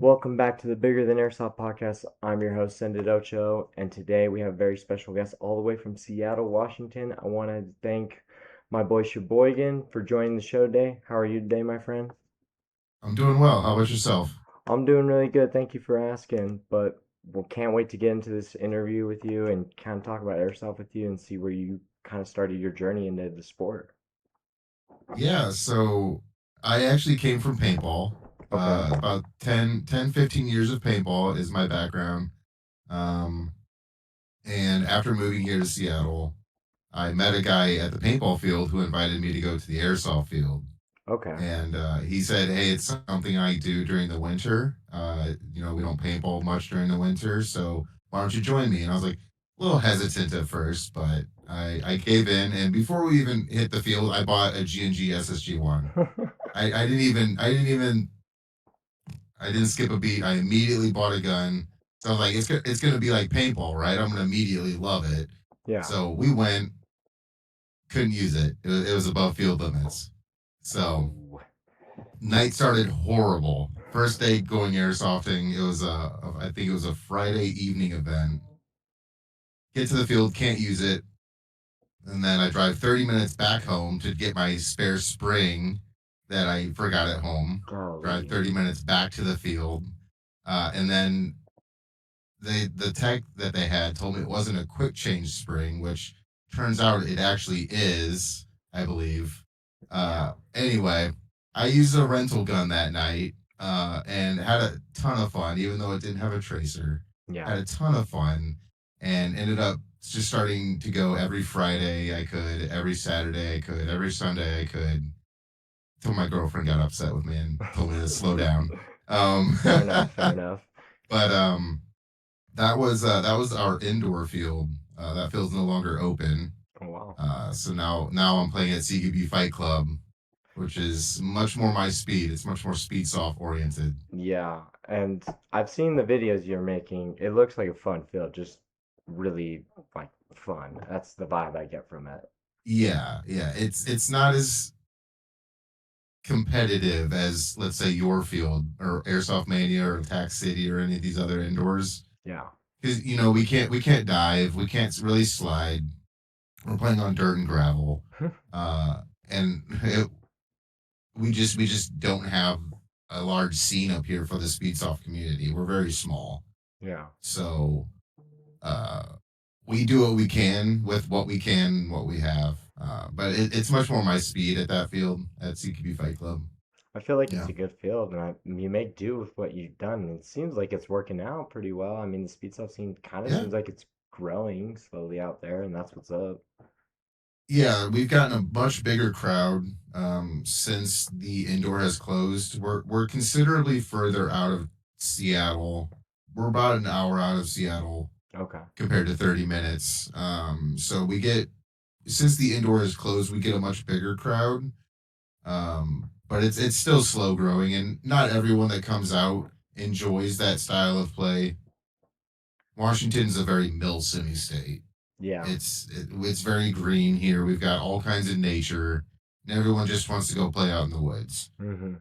Welcome back to the Bigger Than Airsoft podcast. I'm your host, Sendid Ocho, and today we have a very special guest all the way from Seattle, Washington. I want to thank my boy Shaboigin for joining the show today. How are you today, my friend? I'm doing well. How about yourself? I'm doing really good. Thank you for asking. But we can't wait to get into this interview with you and kind of talk about airsoft with you and see where you kind of started your journey into the sport. Yeah, so I actually came from paintball. Okay. About 15 years of paintball is my background. Um, and after moving here to Seattle, I met a guy at the paintball field who invited me to go to the airsoft field. Okay. And he said, "Hey, it's something I do during the winter. We don't paintball much during the winter, so why don't you join me?" And I was like, a little hesitant at first, but I gave in. And before we even hit the field, I bought a G&G SSG one. I didn't skip a beat. I immediately bought a gun. So I was like, it's gonna be like paintball, right? I'm gonna immediately love it. Yeah. So we went, couldn't use it. It was above field limits. So Oh. night started horrible. First day going airsofting, I think it was a Friday evening event. Get to the field, can't use it, and then I drive 30 minutes back home to get my spare spring that I forgot at home. Drive Golly. 30 minutes back to the field, and then the tech that they had told me it wasn't a quick change spring, which turns out it actually is, I believe. Yeah. Anyway, I used a rental gun that night and had a ton of fun, even though it didn't have a tracer. Yeah. Had a ton of fun and ended up just starting to go every Friday I could, every Saturday I could, every Sunday I could, until my girlfriend got upset with me and told me to slow down. Um, Fair enough. Fair enough. but that was our indoor field. That field's no longer open. Oh, wow. So now I'm playing at CQB Fight Club, which is much more my speed. It's much more Speedsoft oriented. Yeah, and I've seen the videos you're making. It looks like a fun field, just really like fun. That's the vibe I get from it. Yeah. It's not as competitive as, let's say, your field or Airsoft Mania or Attack City or any of these other indoors. Yeah. Because we can't dive, we can't really slide. We're playing on dirt and gravel, and we just don't have a large scene up here for the Speedsoft community. We're very small, Yeah. so uh, we do what we can with what we can, what we have. But it's much more my speed at that field at CQB Fight Club. I feel like it's Yeah, a good field, and you make do with what you've done. And it seems like it's working out pretty well. I mean, the speed stuff kind of yeah, seems like it's growing slowly out there, and that's what's up. yeah. We've gotten a much bigger crowd since the indoor has closed. We're considerably further out of Seattle. We're about an hour out of Seattle Okay. compared to 30 minutes. So we get, since the indoor is closed, we get a much bigger crowd. But it's still slow growing, and not everyone that comes out enjoys that style of play. Washington's a very mill semi state. Yeah. It's very green here. We've got all kinds of nature, and everyone just wants to go play out in the woods. Mm-hmm.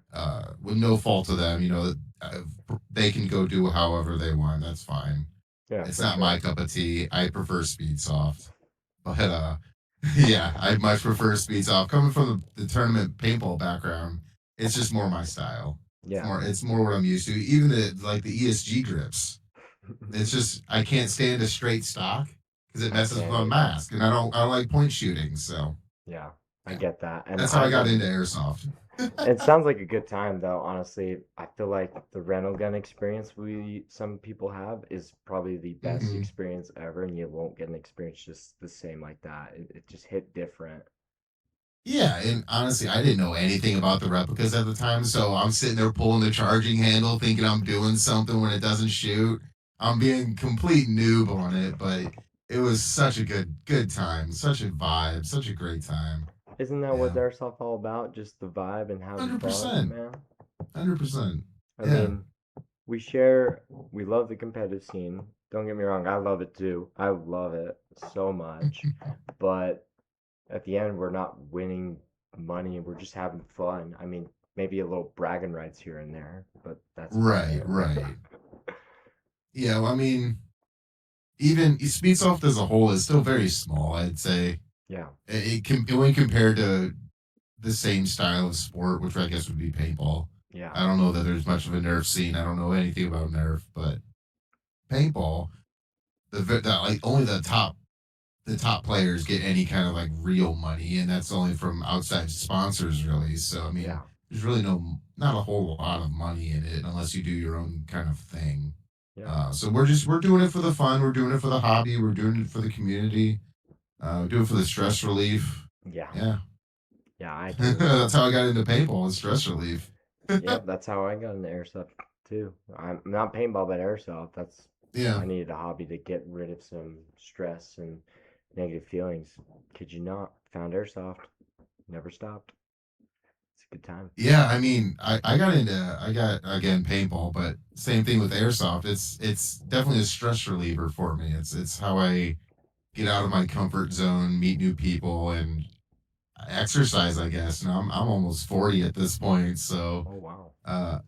With no fault to them, uh, they can go do however they want. That's fine. Yeah, It's for not my sure. cup of tea. I prefer Speedsoft. But yeah, I much prefer Speedsoft. Coming from the tournament paintball background, it's just more my style. Yeah. It's more what I'm used to. Even the ESG grips. It's just I can't stand a straight stock because it I messes with can't my either. mask, and I don't like point shooting. So Yeah, I yeah, get that, and that's how I I got love. into airsoft. It sounds like a good time though, honestly. I feel like the rental gun experience some people have is probably the best hmm experience ever, and you won't get an experience just the same like that. It just hit different. Yeah, and honestly, I didn't know anything about the replicas at the time, so I'm sitting there pulling the charging handle, thinking I'm doing something when it doesn't shoot. I'm being complete noob on it, but it was such a good time, such a vibe, such a great time. Isn't that what Yeah, airsoft all about? Just the vibe and having hundred fun, percent, man. 100%. I Yeah. mean, we love the competitive scene. Don't get me wrong, I love it too. I love it so much. But at the end, we're not winning money, we're just having fun. I mean, maybe a little bragging rights here and there, but that's about Right, it. right. Yeah, well, I mean, even Speedsoft as a whole is still very small. I'd say Yeah, when compared to the same style of sport, which I guess would be paintball. yeah, I don't know that there's much of a Nerf scene. I don't know anything about Nerf, but paintball, that like only the top players get any kind of like real money, and that's only from outside sponsors, really. So I mean, yeah, there's really not a whole lot of money in it unless you do your own kind of thing. yeah, So we're doing it for the fun, we're doing it for the hobby, we're doing it for the community, we're doing it for the stress relief. yeah, Yeah, yeah. I can. that's how I got into paintball. Is stress relief. Yep, that's how I got into airsoft too. I'm not paintball, but airsoft. That's Yeah, I needed a hobby to get rid of some stress and negative feelings. Kid you not? Found airsoft. Never stopped. It's a good time. yeah. I mean, I got again paintball, but same thing with airsoft. It's definitely a stress reliever for me. It's how I get out of my comfort zone, meet new people, and exercise. I guess. Now I'm almost 40 at this point, so Oh wow. uh,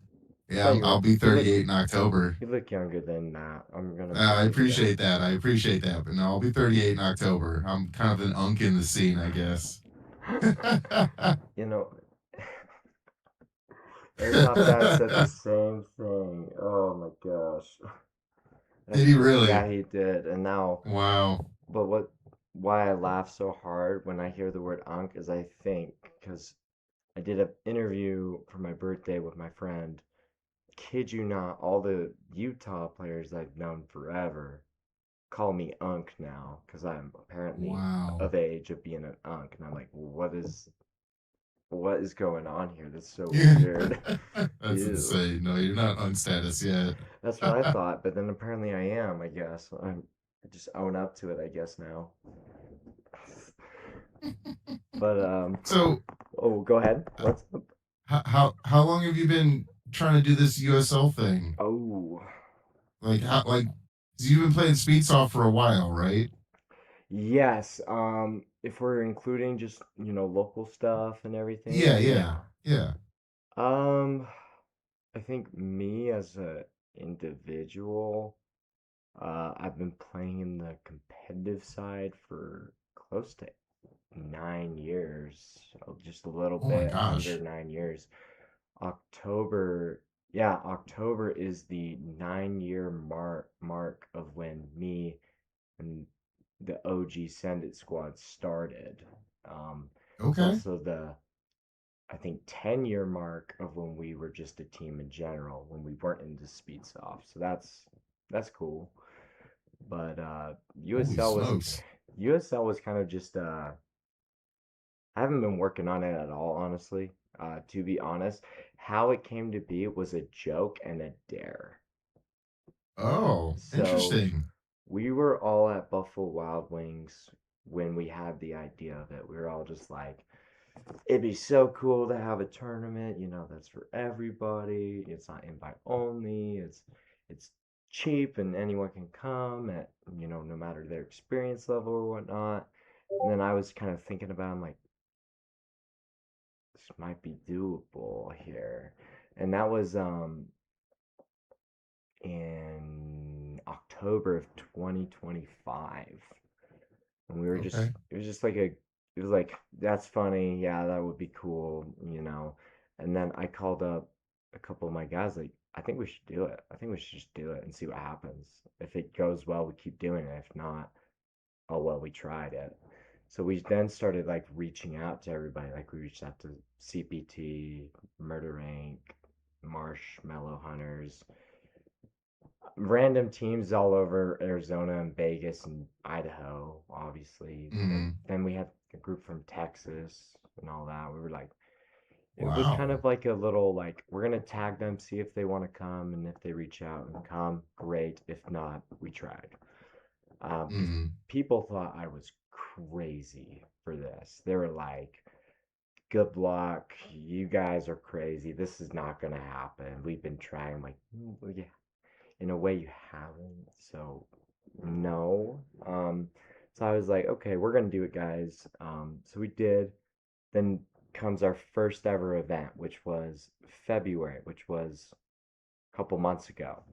I yeah, thought you I'll were. be 38 in October. You look younger than that. I'm gonna I give you that. appreciate that. I appreciate that. But no, I'll be 38 in October. I'm kind of an unk in the scene, I guess. You know, airsoft dad said the same thing. Oh my gosh. Did That's he yeah, really? he did. And now, Wow. but why I laugh so hard when I hear the word unk is I think because I did an interview for my birthday with my friend. Kid you not, all the Utah players I've known forever call me unk now because I'm apparently Wow. of age of being an unk, and I'm like, what is going on here? That's so Yeah. weird. That's Ew. insane. No, you're not unk status yet. That's what I thought, but then apparently I am, I guess. I just own up to it, I guess now. But So, oh, go ahead. What's up? how long have you been trying to do this USL thing? Oh, Like how like you've been playing Speedsoft for a while, right? yes. If we're including just, local stuff and everything, Yeah, yeah, yeah. yeah. Um, I think me as a individual, I've been playing in the competitive side for close to 9 years, just a little Oh my bit under gosh. 9 years. October, yeah, October is the 9 year mark of when me and the OG Send It squad started. It's Okay. also the I think 10-year mark of when we were just a team in general, when we weren't into Speedsoft. So that's cool. But Holy USL was smokes. USL was kind of just I haven't been working on it at all, honestly. To be honest, how it came to be was a joke and a dare. Oh, So interesting. we were all at Buffalo Wild Wings when we had the idea of it. We were all just like, it'd be so cool to have a tournament, that's for everybody. It's not invite only. It's cheap and anyone can come at, no matter their experience level or whatnot. And then I was kind of thinking about, I'm like, this might be doable here. And that was in October of 2025. And we were just Okay. it was just like it was like that's funny, yeah, that would be cool. And then I called up a couple of my guys like I think we should do it. I think we should just do it and see what happens. If it goes well, we keep doing it. If not, oh well, we tried it. So we then started like reaching out to everybody. Like we reached out to CPT, Murder Inc., Marshmallow Hunters, random teams all over Arizona and Vegas and Idaho, obviously. And Mm, then we had a group from Texas and all that. We were like, it was kind wow. of like a little like we're gonna tag them, see if they want to come, and if they reach out and come, great. If not, we tried. Because Mm, people thought I was crazy for this. They were like, "Good luck, you guys are crazy. This is not gonna happen. We've been trying." I'm like, well, yeah, in a way you haven't. So no. So I was like, okay, we're gonna do it, guys. So we did. Then comes our first ever event, which was February, which was a couple months ago.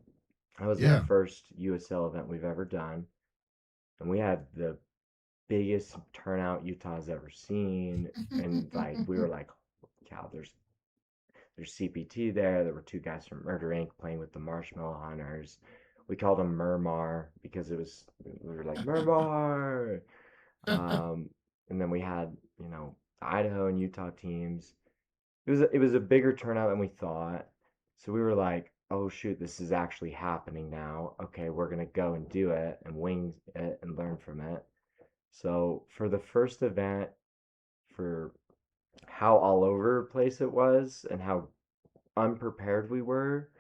That was our Yeah. first USL event we've ever done, and we had the biggest turnout Utah's ever seen. And like we were like, cow, there's CPT there. There were two guys from Murder Inc. playing with the Marshmallow Hunters. We called them Murmar because we were like Murmar. Um, and then we had the Idaho and Utah teams. It was a bigger turnout than we thought. So we were like, oh shoot, this is actually happening now. Okay, we're gonna go and do it and wing it and learn from it. So for the first event, for how all over the place it was and how unprepared we were,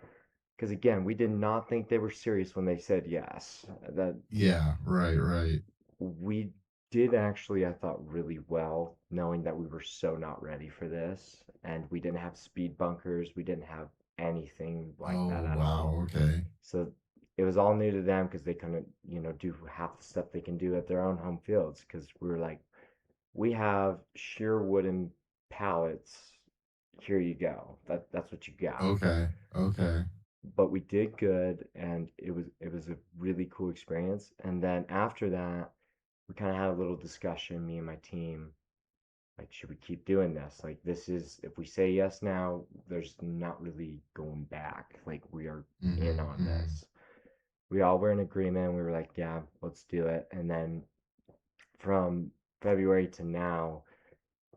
because again, we did not think they were serious when they said yes. That Yeah, right, right. we did actually, I thought, really well, knowing that we were so not ready for this, and we didn't have speed bunkers, we didn't have anything like that Oh, at all. wow. Okay. So it was all new to them because they couldn't, do half the stuff they can do at their own home fields. Because we were like, we have sheer wooden pallets. Here you go. That's what you got. Okay. Okay. But we did good, and it was a really cool experience. And then after that, we kind of had a little discussion, me and my team, like, should we keep doing this? Like, this is, if we say yes now, there's not really going back. Like, we are in Mm-hmm. on Mm-hmm. this. We all were in agreement. We were like, yeah, let's do it. And then from February to now,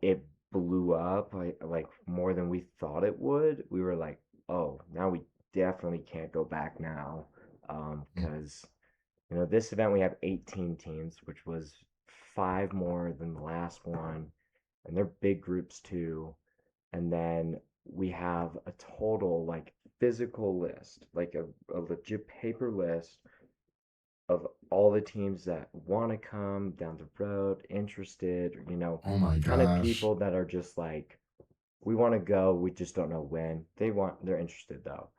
it blew up like more than we thought it would. We were like, oh, now we definitely can't go back now. Because this event we have 18 teams, which was five more than the last one, and they're big groups too. And then we have a total like physical list, like a legit paper list of all the teams that want to come down the road, interested, Oh my kind of gosh. people that are just like, we want to go, we just don't know when. They're interested though.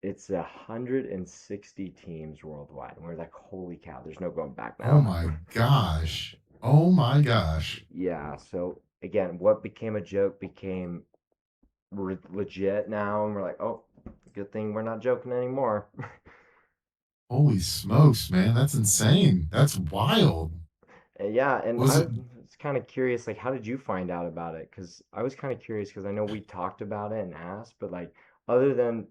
It's 160 teams worldwide, and we're like, holy cow, there's no going back Oh now. my gosh. Oh my gosh. Yeah, so again, what became a joke became legit now, and we're like, oh, good thing we're not joking anymore. Holy smokes, man. That's insane. That's wild. Yeah, and Was I it was kind of curious, like, how did you find out about it? Because I was kind of curious because I know we talked about it and asked, but like, other than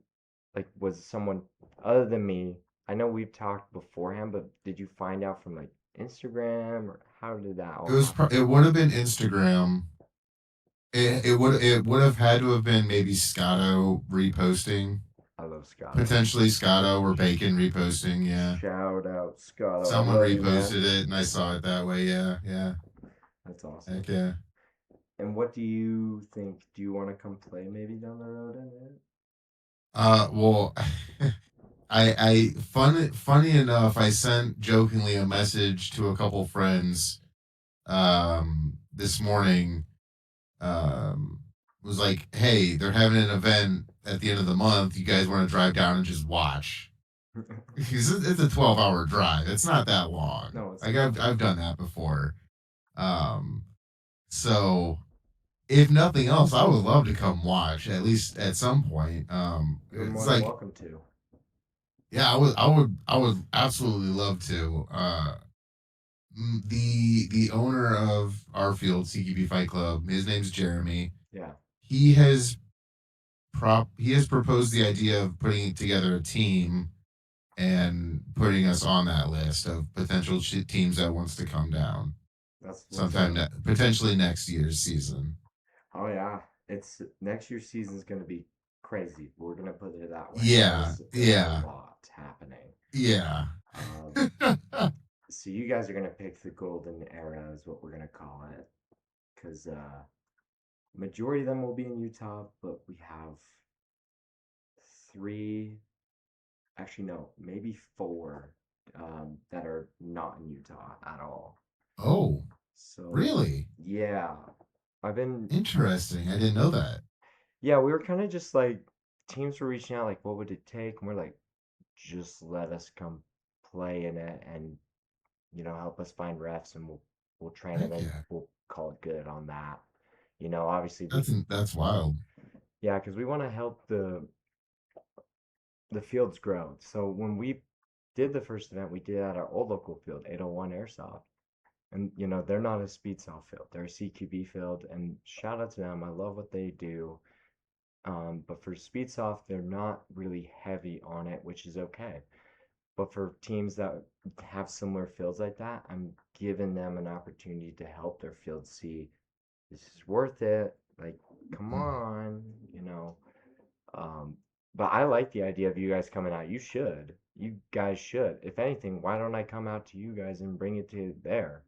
like, was someone other than me? I know we've talked beforehand, but did you find out from like Instagram or how did that it all was happen? it would have been Instagram. It would have had to have been maybe Scotto reposting. I love Scotto. Potentially Scotto or Bacon reposting, yeah. Shout out Scotto. I Someone love you, man. reposted it and I saw it that way, yeah, yeah. That's awesome. Heck yeah. And what do you think? Do you want to come play maybe down the road in it? Well, I funny enough, I sent jokingly a message to a couple friends this morning. Was like, hey, they're having an event at the end of the month. You guys want to drive down and just watch? Because it's a 12-hour drive. It's not that long. No, it's Like not. I've done that before. Um, so if nothing else, I would love to come watch at least at some point. You're more It's than like, welcome to. yeah, I would absolutely love to. The owner of our field, CQB Fight Club, his name's Jeremy. Yeah, He has he has proposed the idea of putting together a team and putting us on that list of potential teams that wants to come down that's what's sometime up. potentially next year's season. Oh yeah, it's next year's season's gonna be crazy. We're gonna put it that way. Yeah, There's a yeah, lot happening. yeah. Um, so you guys are gonna pick the golden era is what we're gonna call it, because majority of them will be in Utah, but we have three, actually no, maybe four, that are not in Utah at all. Oh, So really? yeah, I've been Interesting. I didn't know that. yeah, we were kind of just like teams were reaching out like what would it take? And we're like, just let us come play in it and help us find refs and we'll train them Heck and yeah. we'll call it good on that. Obviously That's wild. yeah, because we want to help the fields grow. So when we did the first event, we did at our old local field, 801 Airsoft. And they're not a Speedsoft field. They're a CQB field, and shout out to them. I love what they do. But for Speedsoft, they're not really heavy on it, which is okay. But for teams that have similar fields like that, I'm giving them an opportunity to help their field see this is worth it. Like, come Mm. on, you know. Um, but I like the idea of you guys coming out. You should. You guys should. If anything, why don't I come out to you guys and bring it to there?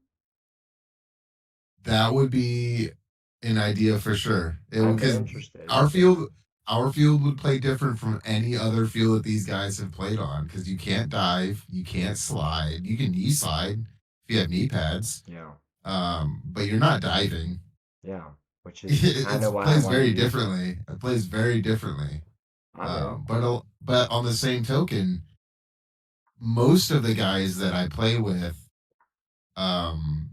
That would be an idea for sure. It I'm because interested. our field our field would play different from any other field that these guys have played on because you can't dive, you can't slide. You can knee slide if you have knee pads, Yeah, but you're not diving. yeah. Which is kind It of why I plays want to very use it. differently. It plays very differently. I'm in. But on the same token, most of the guys that I play with, um,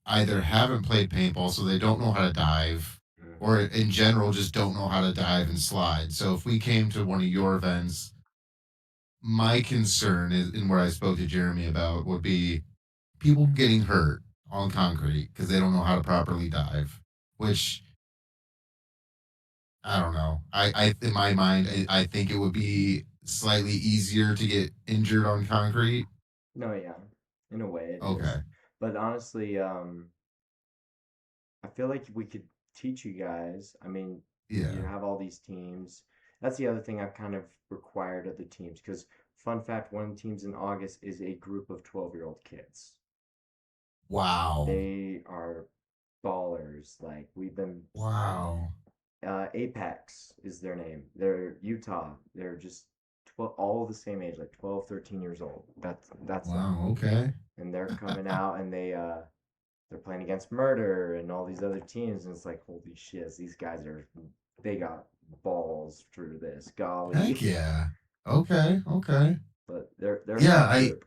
either haven't played paintball, so they don't know how to dive, Mm. or in general just don't know how to dive and slide. So if we came to one of your events, my concern is, and where I spoke to Jeremy about, would be people getting hurt on concrete because they don't know how to properly dive. Which I don't know. I in my mind, I think it would be slightly easier to get injured on concrete. No, yeah. In a way it is. Okay. But honestly, I feel like we could teach you guys. I mean, you Yeah. have all these teams. That's the other thing I've kind of required of the teams. Because, fun fact, one of the teams in August is a group of 12-year-old kids. Wow. They are ballers. Like, we've been. Wow. Apex is their name. They're Utah. They're just 12, all the same age, like 12, 13 years old. That's them. Wow. Okay. And they're coming out and they're playing against Murder and all these other teams, and it's like, holy shit, these guys they got balls for this, Heck golly. yeah. Okay. Okay. But they're a Yeah. fun I group.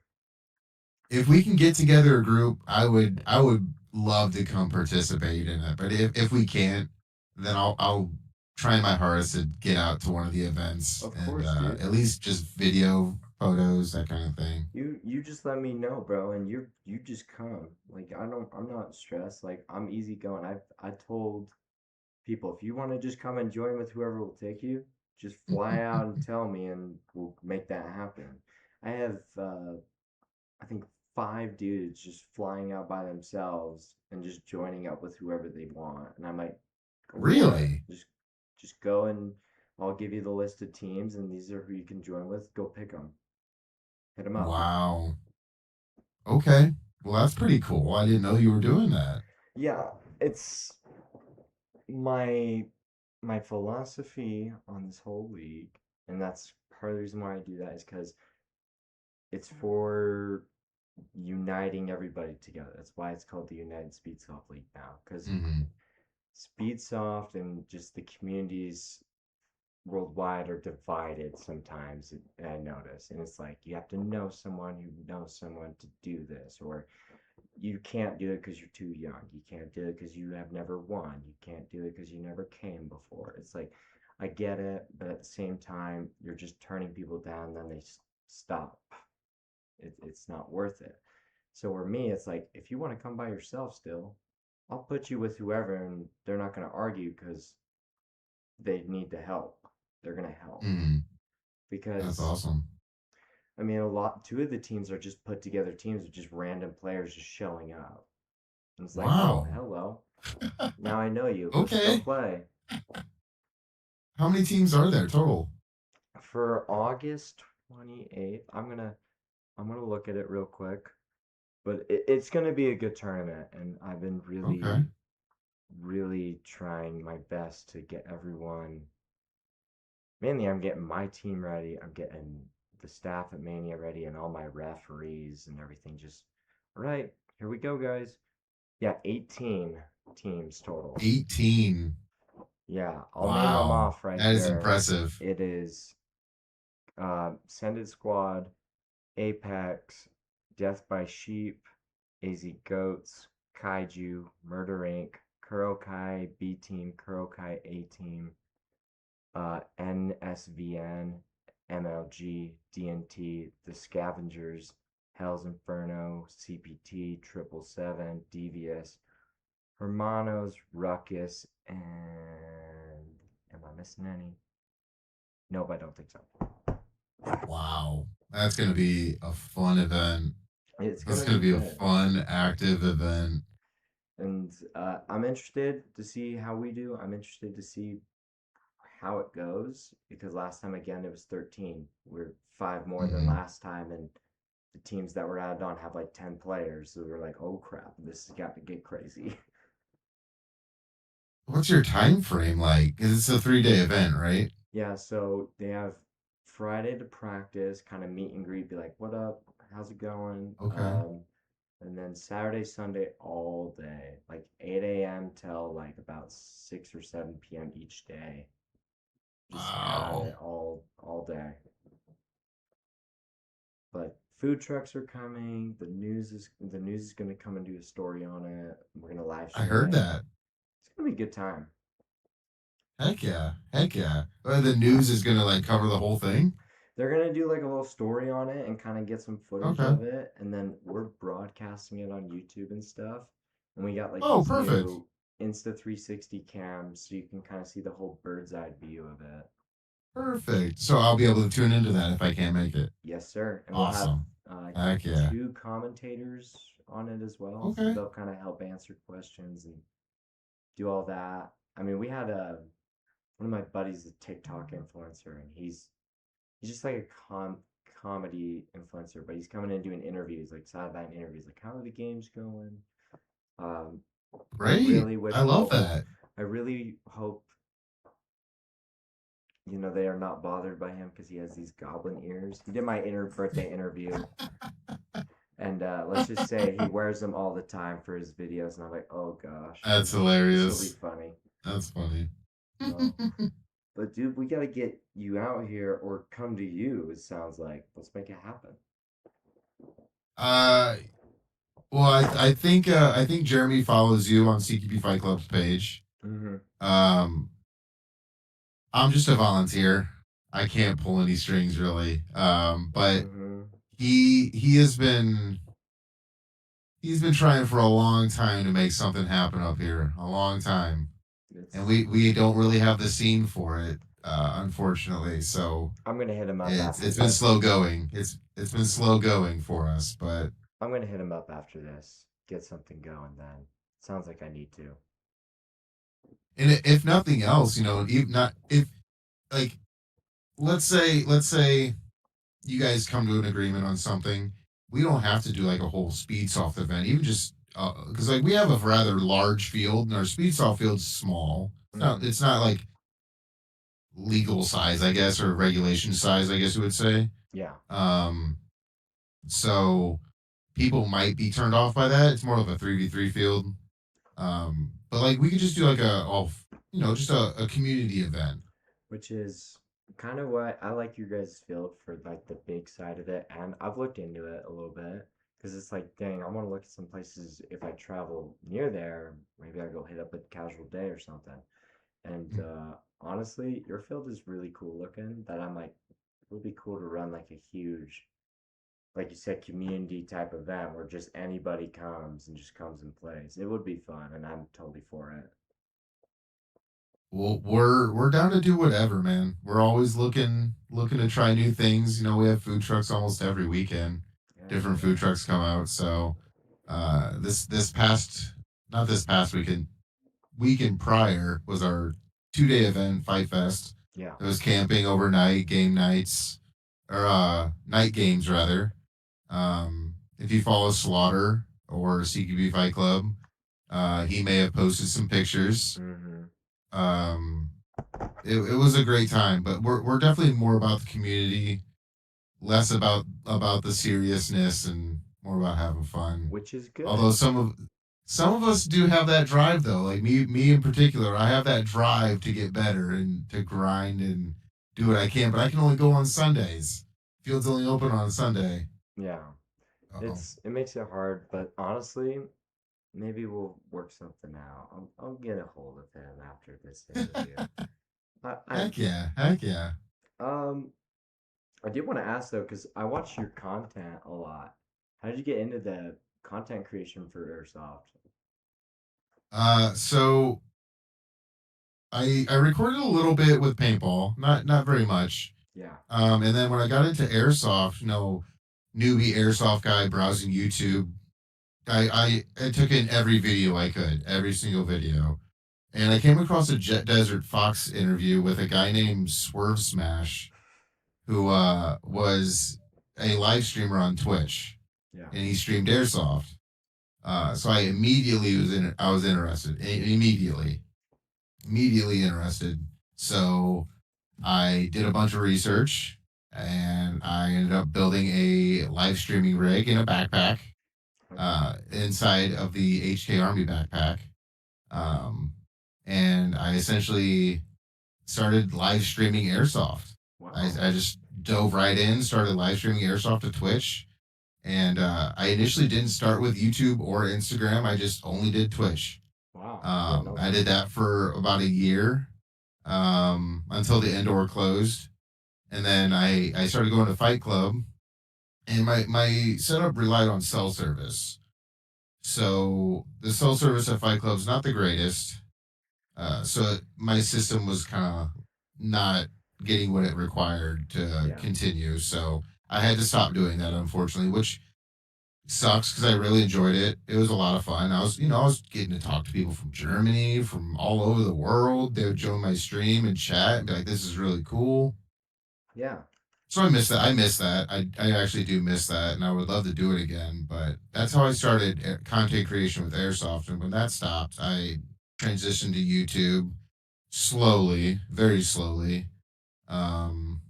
If we can get together a group, I would love to come participate in it. But if we can't, then I'll try my hardest to get out to one of the events Of and course, dude. at least just video photos, that kind of thing. You just let me know, bro, and you just come. Like I'm not stressed. Like I'm easy going. I told people, if you want to just come and join with whoever will take you, just fly out and tell me, and we'll make that happen. I have, I think, 5 dudes just flying out by themselves and just joining up with whoever they want, and I'm like, go for it. Really? Just go, and I'll give you the list of teams, and these are who you can join with. Go pick them, hit them up. Wow. Okay. Well, that's pretty cool. I didn't know you were doing that. Yeah, it's my my philosophy on this whole league, and that's part of the reason why I do that is because it's for uniting everybody together. That's why it's called the United Speedsoft League now. Because Hmm. Speedsoft and just the communities worldwide are divided sometimes. I notice, and it's like you have to know someone who knows someone to do this, or you can't do it because you're too young. You can't do it because you have never won. You can't do it because you never came before. It's like, I get it, but at the same time, you're just turning people down, then they stop. It's not worth it. So for me, it's like, if you want to come by yourself still, I'll put you with whoever, and they're not going to argue because they need the help. They're going to help. Hmm. That's Because, awesome. I mean, two of the teams are just put together teams with just random players just showing up. And it's like, oh, Wow. hello. Now I know you. Let's go Okay. play. How many teams are there total? For August 28th, I'm gonna look at it real quick. But it's gonna be a good tournament, and I've been Okay. really, really trying my best to get everyone. Mainly, I'm getting my team ready. I'm getting the staff at Mania ready, and all my referees and everything. Just all right. Here we go, guys. Yeah, 18 teams total. 18. Yeah, I'll name them Wow. off right That is there. impressive. It is Send It Squad, Apex, Death by Sheep, AZ Goats, Kaiju, Murder Inc., Kurokai B Team, Kurokai A Team, NSVN, MLG, DNT, The Scavengers, Hell's Inferno, CPT, 777, Devious, Hermanos, Ruckus, and am I missing any? Nope, I don't think so. Wow. That's going to be a fun event. It's That's gonna going be to be a good. fun, active event. And I'm interested to see how we do. I'm interested to see how it goes because last time again it was 13. We're five more than Hmm. last time, and the teams that were added on have like 10 players. So we're like, oh crap, this has got to get crazy. What's your time frame like? 'Cause it's a 3-day event, right? Yeah, so they have Friday to practice, kind of meet and greet, be like, what up? How's it going? Okay. And then Saturday, Sunday all day, like 8 a.m. till like about 6 or 7 p.m. each day. Just at Wow. it all day. But food trucks are coming. The news is gonna come and do a story on it. We're gonna live I stream heard it. that. It's gonna be a good time. Heck yeah. Heck yeah. The news is going to like cover the whole thing? They're gonna do like a little story on it and kind of get some footage Okay. of it, and then we're broadcasting it on YouTube and stuff. And we got like Oh, these perfect. new Insta 360 cams, so you can kind of see the whole bird's eye view of it. Perfect. So I'll be able to tune into that if I can't make it. Yes, sir. And we'll have, Awesome. I think, Heck yeah. two commentators on it as well, so Okay. they'll kind of help answer questions and do all that. I mean, we had one of my buddies, a TikTok influencer, and he's just like a comedy influencer, but he's coming in doing interviews, like sideline interviews, like how are the games going. Um, I Great. really I wish love hope that. I really hope they are not bothered by him because he has these goblin ears. He did my birthday interview, and let's just say he wears them all the time for his videos, and I'm like, oh gosh, That's this will be hilarious. funny. That's funny. No, but dude, we gotta get you out here or come to you. It sounds like let's make it happen. uh well I think Jeremy follows you on CQB Fight Club's page. Mm-hmm. Um I'm just a volunteer. I can't pull any strings really. But Mm-hmm. he's been trying for a long time to make something happen up here. A long time. And It's we don't really have the scene for it, unfortunately. So I'm gonna hit him up it's after it's been this. slow going. It's been slow going for us, but I'm gonna hit him up after this. Get something going then. Sounds like I need to. and if nothing else, if not if like let's say you guys come to an agreement on something, we don't have to do like a whole Speedsoft event, even just because like we have a rather large field and our Speedsoft field's small. Mm-hmm. It's not like legal size, I guess, or regulation size, I guess you would say. Yeah. Um, so people might be turned off by that. It's more of a 3v3 field. But like we could just do like just a community event. Which is kind of what I like your guys' field for, like the big side of it, and I've looked into it a little bit because it's like, dang, I want to look at some places if I travel near there. Maybe I go hit up a casual day or something. And honestly, your field is really cool looking. That I'm like, it would be cool to run like a huge, like you said, community type event where just anybody comes and just comes and plays. It would be fun, and I'm totally for it. Well, we're down to do whatever, man. We're always looking to try new things. We have food trucks almost every weekend. Heck Different food yeah. trucks come out. So this past not this past weekend prior was our 2-day event, Fight Fest. Yeah. It was camping overnight, game nights, or night games rather. If you follow Slaughter or CQB Fight Club, he may have posted some pictures. Mm-hmm. Um, it was a great time, but we're definitely more about the community, less about the seriousness, and more about having fun. Which is Although good. some of us do have that drive though, like me in particular, I have that drive to get better and to grind and do what I can, but I can only go on Sundays. Field's only open on Sunday. Yeah. Oh, It makes it hard, but honestly, maybe we'll work something out. I'll get a hold of him after this interview. I Heck yeah, heck yeah. um I did want to ask though, because I watch your content a lot. How did you get into the content creation for Airsoft? So I recorded a little bit with paintball, not very much. Yeah. And then when I got into airsoft, newbie airsoft guy browsing YouTube, I took in every video I could, every single video, and I came across a Jet Desert Fox interview with a guy named Swerve Smash, who was a live streamer on Twitch, Yeah. and he streamed airsoft. So I immediately I was interested. Immediately interested. So I did a bunch of research and I ended up building a live streaming rig in a backpack Okay. inside of the HK Army backpack. Um, and I essentially started live streaming airsoft. Wow. I just dove right in, started live streaming airsoft to Twitch. And I initially didn't start with YouTube or Instagram. I just only did Twitch. Wow. I didn't know I that. did that for about a year until the indoor closed. And then I started going to Fight Club, and my setup relied on cell service. So the cell service at Fight Club is not the greatest. So my system was kind of not getting what it required to Yeah. continue. So I had to stop doing that, unfortunately, which sucks because I really enjoyed it. It was a lot of fun. I was getting to talk to people from Germany, from all over the world. They would join my stream and chat and be like, "This is really cool." Yeah. So I miss that. I miss that. I actually do miss that, and I would love to do it again. But that's how I started content creation with Airsoft, and when that stopped, I transitioned to YouTube slowly, very slowly. Um,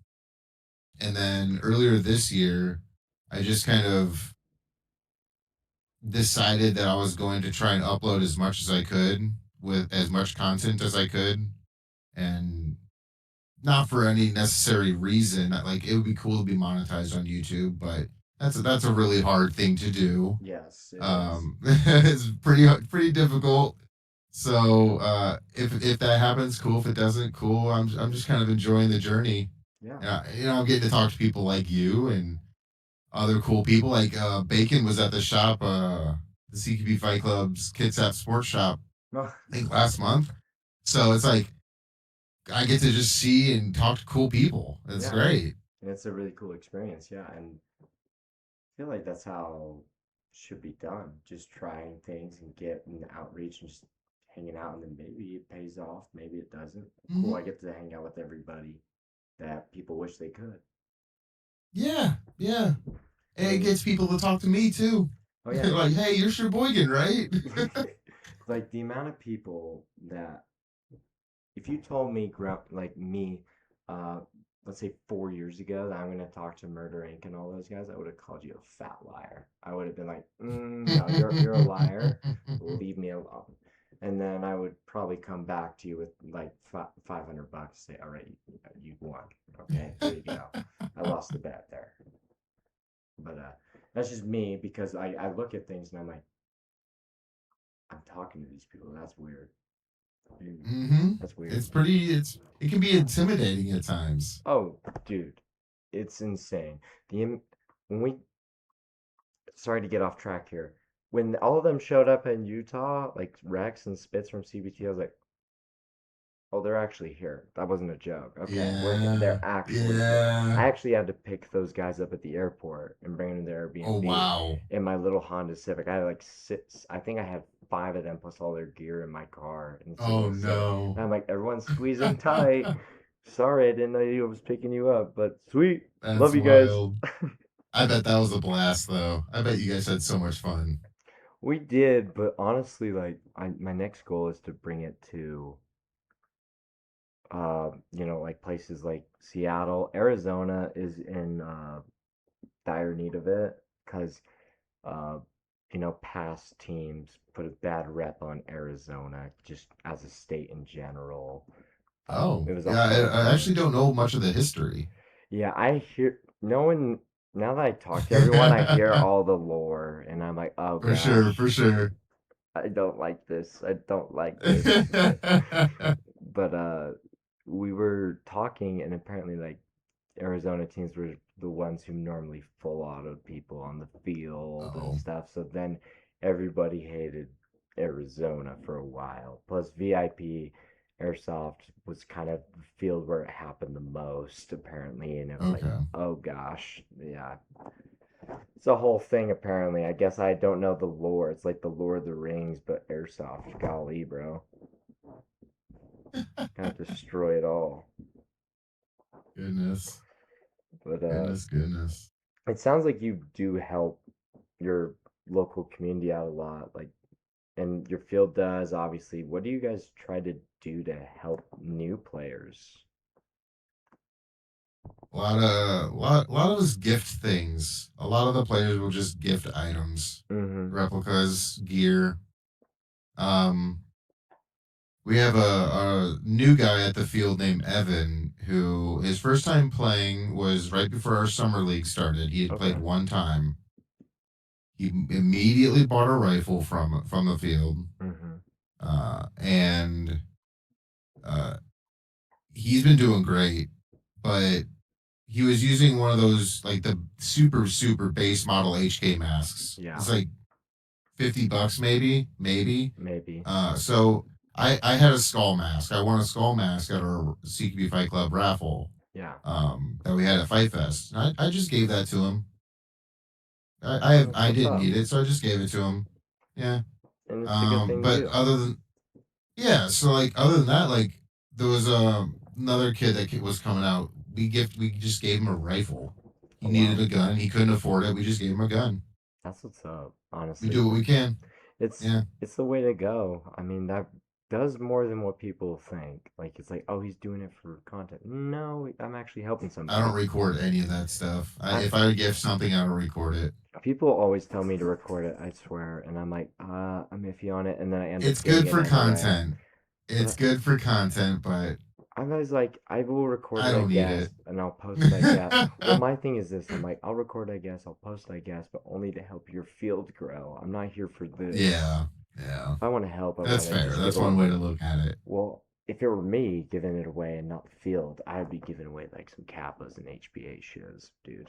and then earlier this year, I just kind of decided that I was going to try and upload as much as I could with as much content as I could, and not for any necessary reason. Like it would be cool to be monetized on YouTube, but that's a really hard thing to do. Yes, it is. It's pretty difficult. So if that happens, cool. If it doesn't, cool. I'm just kind of enjoying the journey, Yeah. and I'm getting to talk to people like you and other cool people. Like Bacon was at the shop, the CQB Fight Club's Kitsap Sports Shop, No. I think last month. So it's like I get to just see and talk to cool people. It's Yeah. great. And it's a really cool experience. Yeah. And I feel like that's how it should be done. Just trying things and getting outreach and just hanging out, and then maybe it pays off, maybe it doesn't. Cool, I Hmm. get to hang out with everybody that people wish they could. Yeah, yeah. I And it mean, gets people to talk to me too. oh yeah, Like, hey, you're Shaboigin, right? like the amount of people that if you told me, like me, uh, let's say 4 years ago, that I'm gonna talk to Murder Inc. and all those guys, I would have called you a fat liar. I would have been like, no, you're a liar. Leave me alone. And then I would probably come back to you with like $500. Say, all right, you won. Okay, here you go. I lost the bet there. But that's just me because I look at things and I'm like, I'm talking to these people. That's weird. Hmm. That's weird. It can be intimidating at times. Oh, dude, it's insane. When we sorry to get off track here. When all of them showed up in Utah, like Rex and Spitz from CBT, I was like, oh, they're actually here. That wasn't a joke. Okay, we're here. Yeah, They're actually here. yeah. I actually had to pick those guys up at the airport and bring them to their Oh Airbnb wow. in my little Honda Civic. I had like six. I think I had five of them plus all their gear in my car in a Oh single Civic. no. And I'm like, everyone's squeezing tight. Sorry, I didn't know you was picking you up, but sweet. That's Love you guys. wild. I bet that was a blast though. I bet you guys had so much fun. We did, but honestly, like, my next goal is to bring it to, like places like Seattle. Arizona is in dire need of it because, uh, past teams put a bad rep on Arizona just as a state in general. Oh, It was a yeah. home I actually game. don't know much of the history. Yeah, I hear no one. Now that I talk to everyone, I hear all the lore, and I'm like, oh For sure, gosh. for sure. I don't like this. I don't like this. But we were talking, and apparently, like Arizona teams were the ones who normally full autoed people on the field and Oh, stuff. So then everybody hated Arizona for a while. Plus, VIP Airsoft was kind of the field where it happened the most, apparently. And it was like, okay. oh gosh, yeah. It's a whole thing, apparently. I guess I don't know the lore. It's like the Lord of the Rings, but Airsoft. Golly, bro. Kind of destroy it all. Goodness. But Goodness. it sounds like you do help your local community out a lot, like, and your field does, obviously. What do you guys try to do to help new players? A lot of us gift things. A lot of the players will just gift items, Mm-hmm. replicas, gear. Um, we have a new guy at the field named Evan, who his first time playing was right before our summer league started. He had played Okay. one time. He immediately bought a rifle from the field, Mm-hmm. and uh, he's been doing great. But he was using one of those like the super base model HK masks. Yeah, It's like $50 maybe. maybe. So I had a skull mask. I won a skull mask at our CQB Fight Club raffle. Yeah. That we had at Fight Fest. And I just gave that to him. That's I what's didn't up. need it, so I just gave it to him. Yeah. And it's a good thing to But do. so like other than that, like there was another kid that was coming out. We just gave him a rifle. He Oh, needed wow. a gun. He couldn't afford it. We just gave him a gun. That's what's up, We honestly. do what we can. It's Yeah. it's the way to go. I mean, that does more than what people think. Like, it's like, oh, he's doing it for content. No, I'm actually helping I don't somebody. record any of that stuff. I If I gift something, I don't record it. People always tell me to record it, I swear, and I'm like, I'm iffy on it, and then I end up It's doing good it for anyway. content. It's But good for content, but I'm always like, I will record I it, I don't need guess, it. and I'll post, I guess. Well, my thing is this: I'm like, I'll record, I guess, I'll post, I guess, but only to help your field grow. I'm not here for this. Yeah. Yeah. If I want to help, I That's want to fair. just give That's it one way to away. look at it. Well, if it were me giving it away and not the field, I'd be giving away like some Kappas and HBA shoes, dude.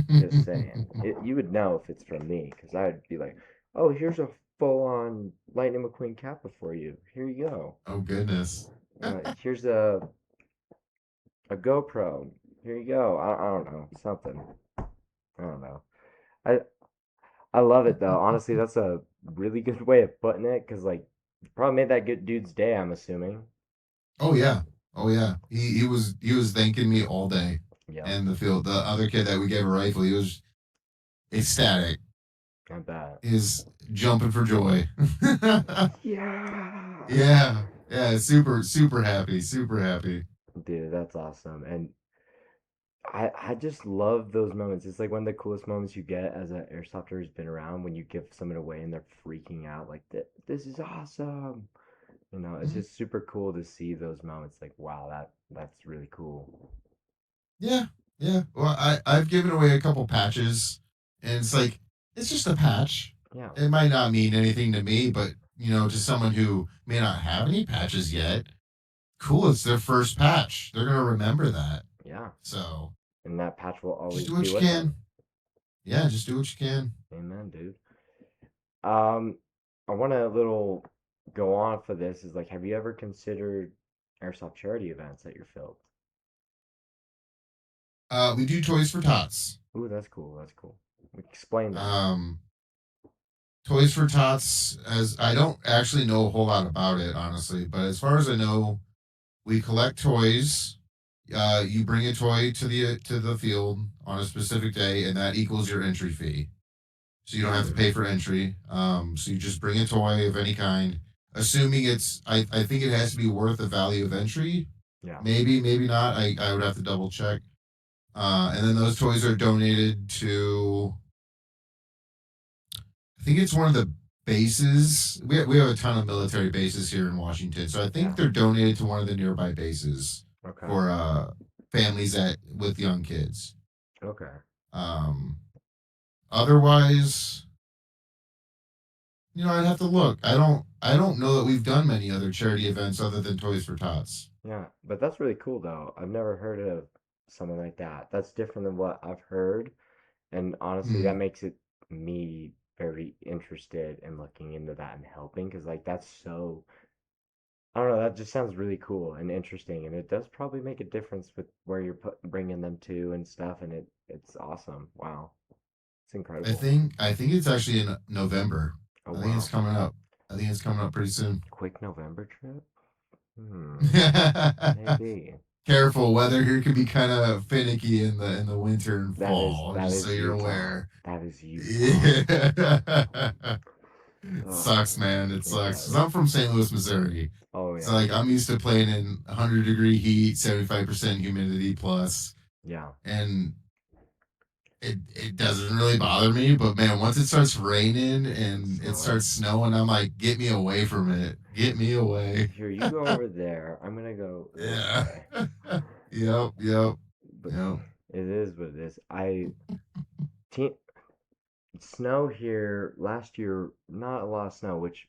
Just saying. You would know if it's from me, because I'd be like, oh, here's a full on Lightning McQueen Kappa for you. Here you go. Oh goodness. Here's a GoPro. Here you go. I don't know. Something. I don't know. I, I love it though. Honestly, that's a really good way of putting it, because, like, you probably made that good dude's day, I'm assuming. Oh yeah. Oh yeah. He was thanking me all day Yep, in the field. The other kid that we gave a rifle, he was ecstatic. I bet. Is jumping for joy. Yeah. Yeah. Yeah. Super happy. Super happy. Dude, that's awesome. And I just love those moments. It's like one of the coolest moments you get as an airsofter who's been around, when you give someone away and they're freaking out like, this is awesome. It's Mhm. just super cool to see those moments. Like, wow, that's really cool. Yeah. Yeah. Well, I've given away a couple patches, and it's like it's just a patch. Yeah, It might not mean anything to me, but to someone who may not have any patches yet, cool. It's their first patch. They're gonna remember that. yeah. So And that patch will just always do be what you with them. can. Yeah, just do what you can. Amen, dude. Um, I want to little go on for this. Is like, have you ever considered airsoft charity events at your field? We do toys for tots. Ooh, that's cool. That's cool. Explain that. Um, Toys for Tots, as I don't actually know a whole lot about it, honestly, but as far as I know, we collect toys. You bring a toy to the field on a specific day, and that equals your entry fee. So you don't have to Mm, pay for entry. So you just bring a toy of any kind, assuming I think it has to be worth the value of entry. yeah. Maybe not. I would have to double check. And then those toys are donated to, I think it's one of the bases. We have a ton of military bases here in Washington, so I think Yeah. they're donated to one of the nearby bases Okay. for families that with young kids. Okay. Um, Otherwise, I'd have to look. I don't know that we've done many other charity events other than Toys for Tots. Yeah, but that's really cool though. I've never heard of something like that. That's different than what I've heard, and honestly, that Mm. makes it me very interested in looking into that and helping because like that's so I don't know, that just sounds really cool and interesting, and it does probably make a difference with where you're bringing them to and stuff, and it's awesome. Wow, it's incredible. I think it's actually in November. Oh I think it's wow, coming up. I think it's coming up pretty soon. quick November trip. Maybe. Careful, weather here can be kind of finicky in the winter and fall, That just so is you're Utah. aware. That is Utah. Yeah. It sucks, Oh, man. It it sucks. Cause does. I'm from St. Louis, Missouri. Oh So yeah, like I'm used to playing in 100-degree heat, 75% humidity plus, yeah. and it doesn't really bother me. But man, once it starts raining And and it snowing. starts snowing, I'm like, get me away from it. Get me away. Here, you go over there. I'm gonna go this Yeah. way. Yep. Yep. But Yep. it is what it is. Te Snow here last year, not a lot of snow, which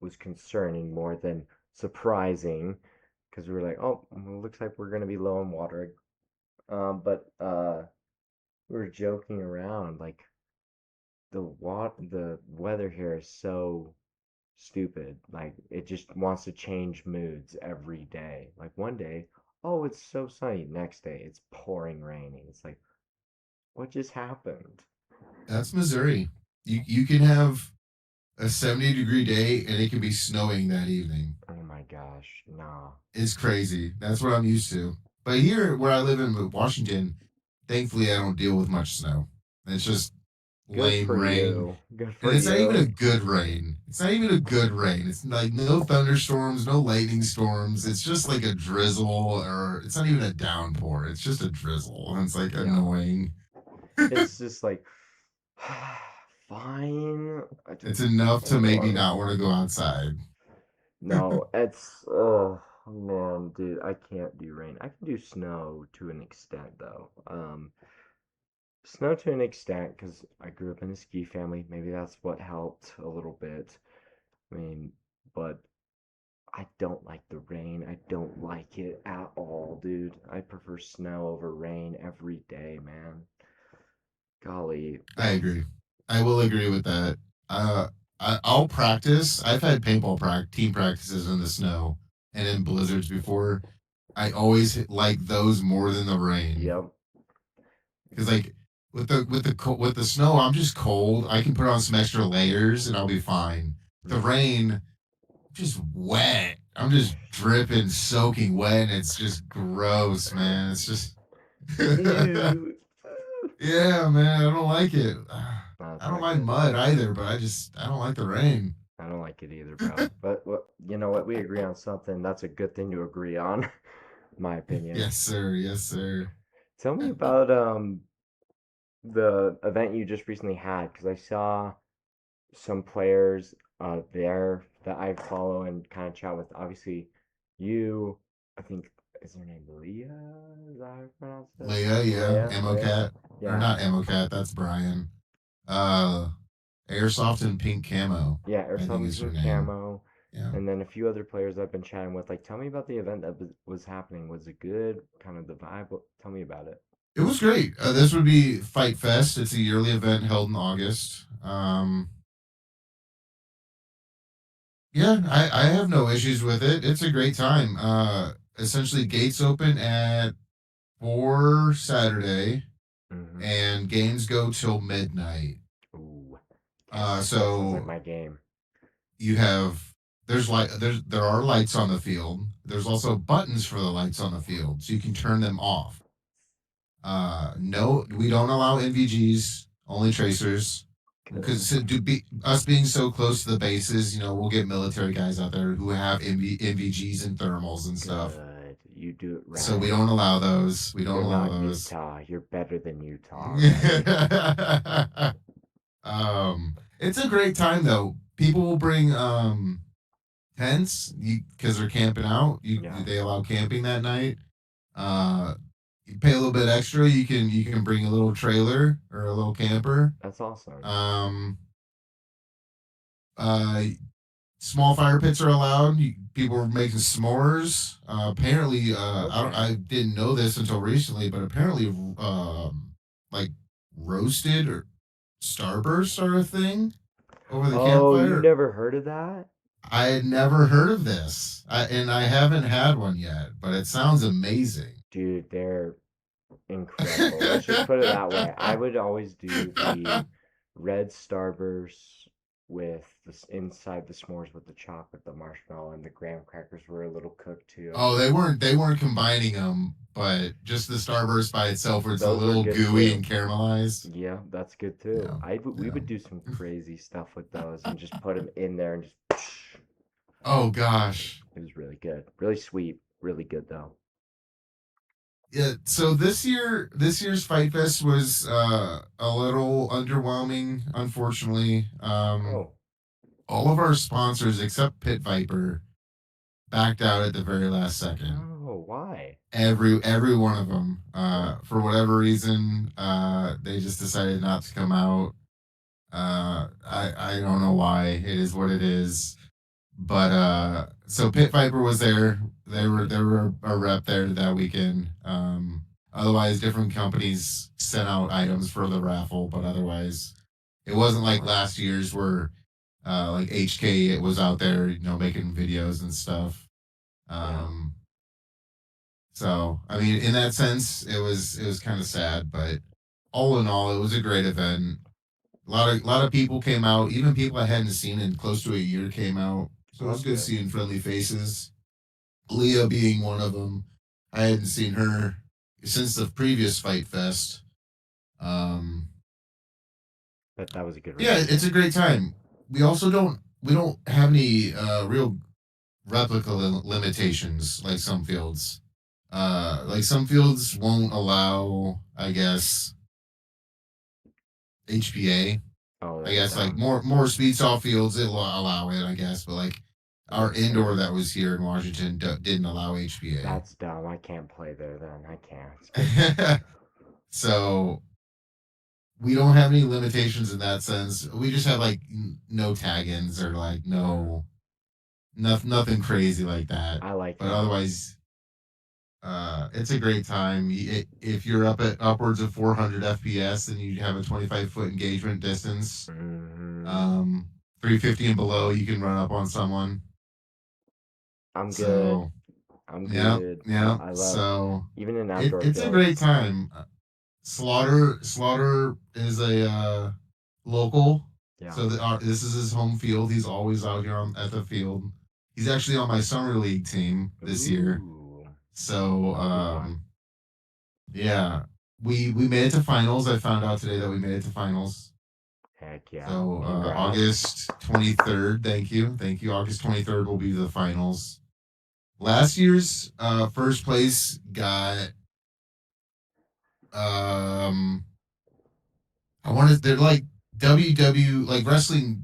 was concerning more than surprising, because we were like, oh, well, looks like we're gonna be low on water. But we were joking around, like the weather here is so stupid. Like it just wants to change moods every day. Like one day, oh, it's so sunny. Next day, it's pouring raining. It's like, what just happened? That's Missouri. You can have a 70-degree day and it can be snowing that evening. Oh my gosh, nah. It's crazy. That's what I'm used to. But here, where I live in Washington, thankfully I don't deal with much snow. It's just Good lame for rain. you. Good And for it's not even a you. good rain. It's not even a good rain. It's like no thunderstorms, no lightning storms. It's just like a drizzle, or it's not even a downpour. It's just a drizzle. And it's like Yeah. annoying. It's just like, fine. It's enough I to don't make me want not want to to. go outside. No, it's, oh man, dude, I can't do rain. I can do snow to an extent, though. Snow to an extent, because I grew up in a ski family. Maybe that's what helped a little bit. I mean, but I don't like the rain. I don't like it at all, dude. I prefer snow over rain every day, man. Golly. I agree. I will agree with that. Uh, I'll practice. I've had team practices in the snow and in blizzards before. I always like those more than the rain Yep. because like with the snow, I'm just cold. I can put on some extra layers and I'll be fine. The Yeah. rain, I'm just wet. I'm just dripping, soaking wet, and it's just gross, man. It's just Ew. yeah, man. I don't like it. That's I don't not mind good. mud either, but I don't like the rain. I don't like it either, bro. But you know what? We agree on something. That's a good thing to agree on, my opinion. Yes, sir. Yes, sir. Tell me about the event you just recently had, because I saw some players there that I follow and kind of chat with. Obviously, you, I think, is her name Leah? Is that how you pronounce it? Leah, yeah. Ammo Leah? cat. Or Yeah. not Ammo cat, that's Brian. Uh Airsoft and Pink Camo, Yeah, I think Airsoft and is her Pink name. Camo. Yeah. And then a few other players I've been chatting with. Like, tell me about the event that was happening. Was it good? Kind of the vibe? Tell me about it. It was great. This would be Fight Fest. It's a yearly event held in August. Yeah, I have no issues with it. It's a great time. Essentially gates open at 4 Saturday Mm-hmm. and games go till midnight. Ooh. Yes, that sounds like So my game. you have there are lights on the field. There's also buttons for the lights on the field, so you can turn them off. No, we don't allow NVGs, only tracers. Good. Because us being so close to the bases, we'll get military guys out there who have NVGs and thermals and stuff. Good. You do it So we right. don't allow those. We don't You're allow not those. Utah. You're better than Utah already. It's a great time though. People will bring tents because they're camping out. Yeah, They allow camping that night. Uh, you pay a little bit extra. You can bring a little trailer or a little camper. that's awesome. Um, Uh, Small fire pits are allowed. People were making s'mores. Apparently, Okay. I didn't know this until recently, but apparently, like roasted or starbursts are a thing over the Oh, you campfire. never heard of that? I had never heard of this, and I haven't had one yet, but it sounds amazing. Dude, they're incredible. Let's just put it that way. I would always do the red Starburst with the inside the s'mores with the chocolate, the marshmallow, and the graham crackers were a little cooked too. Oh, they weren't combining them, but just the Starburst by itself, where it's a Those were little good gooey too. and caramelized. Yeah, that's good too. Yeah, We yeah. would do some crazy stuff with those and just put them in there and just. Oh gosh. It was really good, really sweet, really good though. Yeah. So this year's Fight Fest was a little underwhelming, unfortunately. Oh, All of our sponsors except Pit Viper backed out at the very last second. no, why? Every one of them, Huh? for whatever reason, they just decided not to come out. I don't know why. It is what it is. But so Pit Viper was there. Mm-hmm. There were a rep there that weekend. Otherwise, different companies sent out items for the raffle, but otherwise, it wasn't like Smart. last year's where like HK it was out there, making videos and stuff. Yeah. Um, so I mean, in that sense, it was kind of sad, but all in all, it was a great event. A lot of people came out. Even people I hadn't seen in close to a year came out. So Well, it was that's good good. seeing friendly faces. Leah being one of them. I hadn't seen her since the previous Fight Fest. Um, But that was a good yeah, it's reunion. a great time. We don't have any real replica limitations like some fields. Like some fields won't allow, I guess, HPA. Oh, I that's guess like dumb. more Speedsoft fields it'll allow it. I guess, but like That our makes indoor sense. that was here in Washington didn't allow HPA. That's dumb. I can't play there then. I can't. Skip that. So we don't have any limitations in that sense. We just have like no tag-ins or like Mm, nothing crazy like that. I like But that. otherwise, it's a great time. If you're up at upwards of 400 FPS and you have a 25-foot engagement distance, Hmm. um, 350 and below, you can run up on someone. I'm good. So I'm yeah, good. yeah. I love So even in outdoor it's a great fields. time. Slaughter is a local. Yeah. So this is his home field. He's always out here at the field. He's actually on my summer league team this year. Ooh, So that'll be fun. yeah, we made it to finals. I found out today that we made it to finals. Heck yeah. So Congrats. August 23rd. Thank you. August 23rd will be the finals. Last year's first place got um I wanted they're like WW like wrestling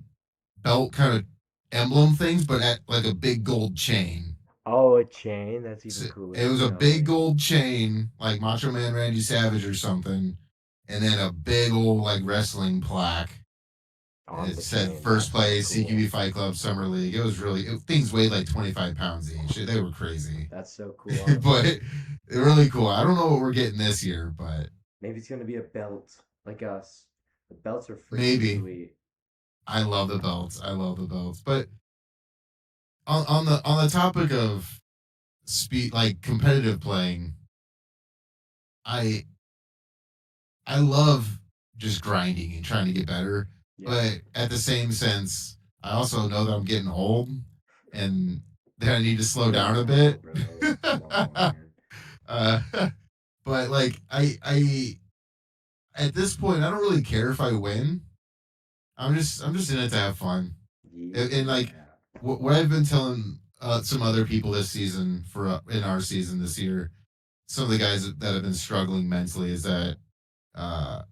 belt kind of emblem things, but at like a big gold chain. Oh, a chain. That's So even cooler it was a too. big gold chain, like Macho Man Randy Savage or something, and then a big old like wrestling plaque. On It the said chain. first That's so place CQB cool. Fight Club Summer League. It was really things weighed like 25 pounds each. They were crazy, That's so cool, but honestly. they're really cool. I don't know what we're getting this year, but Maybe it's gonna be a belt like us. The belts are freaking maybe. sweet. I love the belts. I love the belts. But on the topic of speed, like competitive playing, I I love just grinding and trying to get better. Yeah. But at the same sense, I also know that I'm getting old and that I need to slow down a No, bit. bro. Come on. uh, but like I at this point, I don't really care if I win. I'm just in it to have fun. And like Yeah. what I've been telling some other people this season for in our season this year, some of the guys that have been struggling mentally is that uh,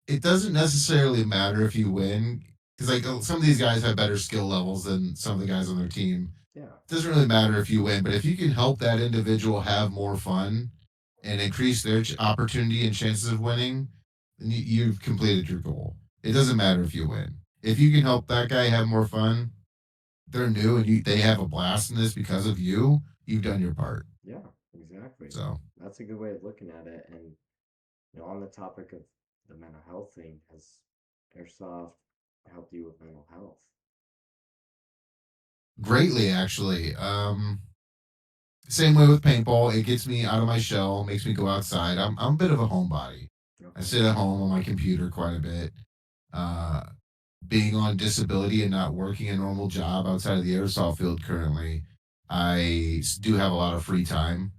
it doesn't necessarily matter if you win because like some of these guys have better skill levels than some of the guys on their team. Yeah. It doesn't really matter if you win, but if you can help that individual have more fun and increase their opportunity and chances of winning, then you've completed your goal. It doesn't matter if you win. If you can help that guy have more fun, they're new and they have a blast in this because of you. You've done your part. Yeah, exactly. So That's a good way of looking at it. And on the topic of the mental health thing, has airsoft helped you with mental health? greatly, actually. Same way with paintball. It gets me out of my shell, makes me go outside. I'm a bit of a homebody. I Okay. sit at home on my computer quite a bit. Uh, Being on disability and not working a normal job outside of the airsoft field currently, do have a lot of free time.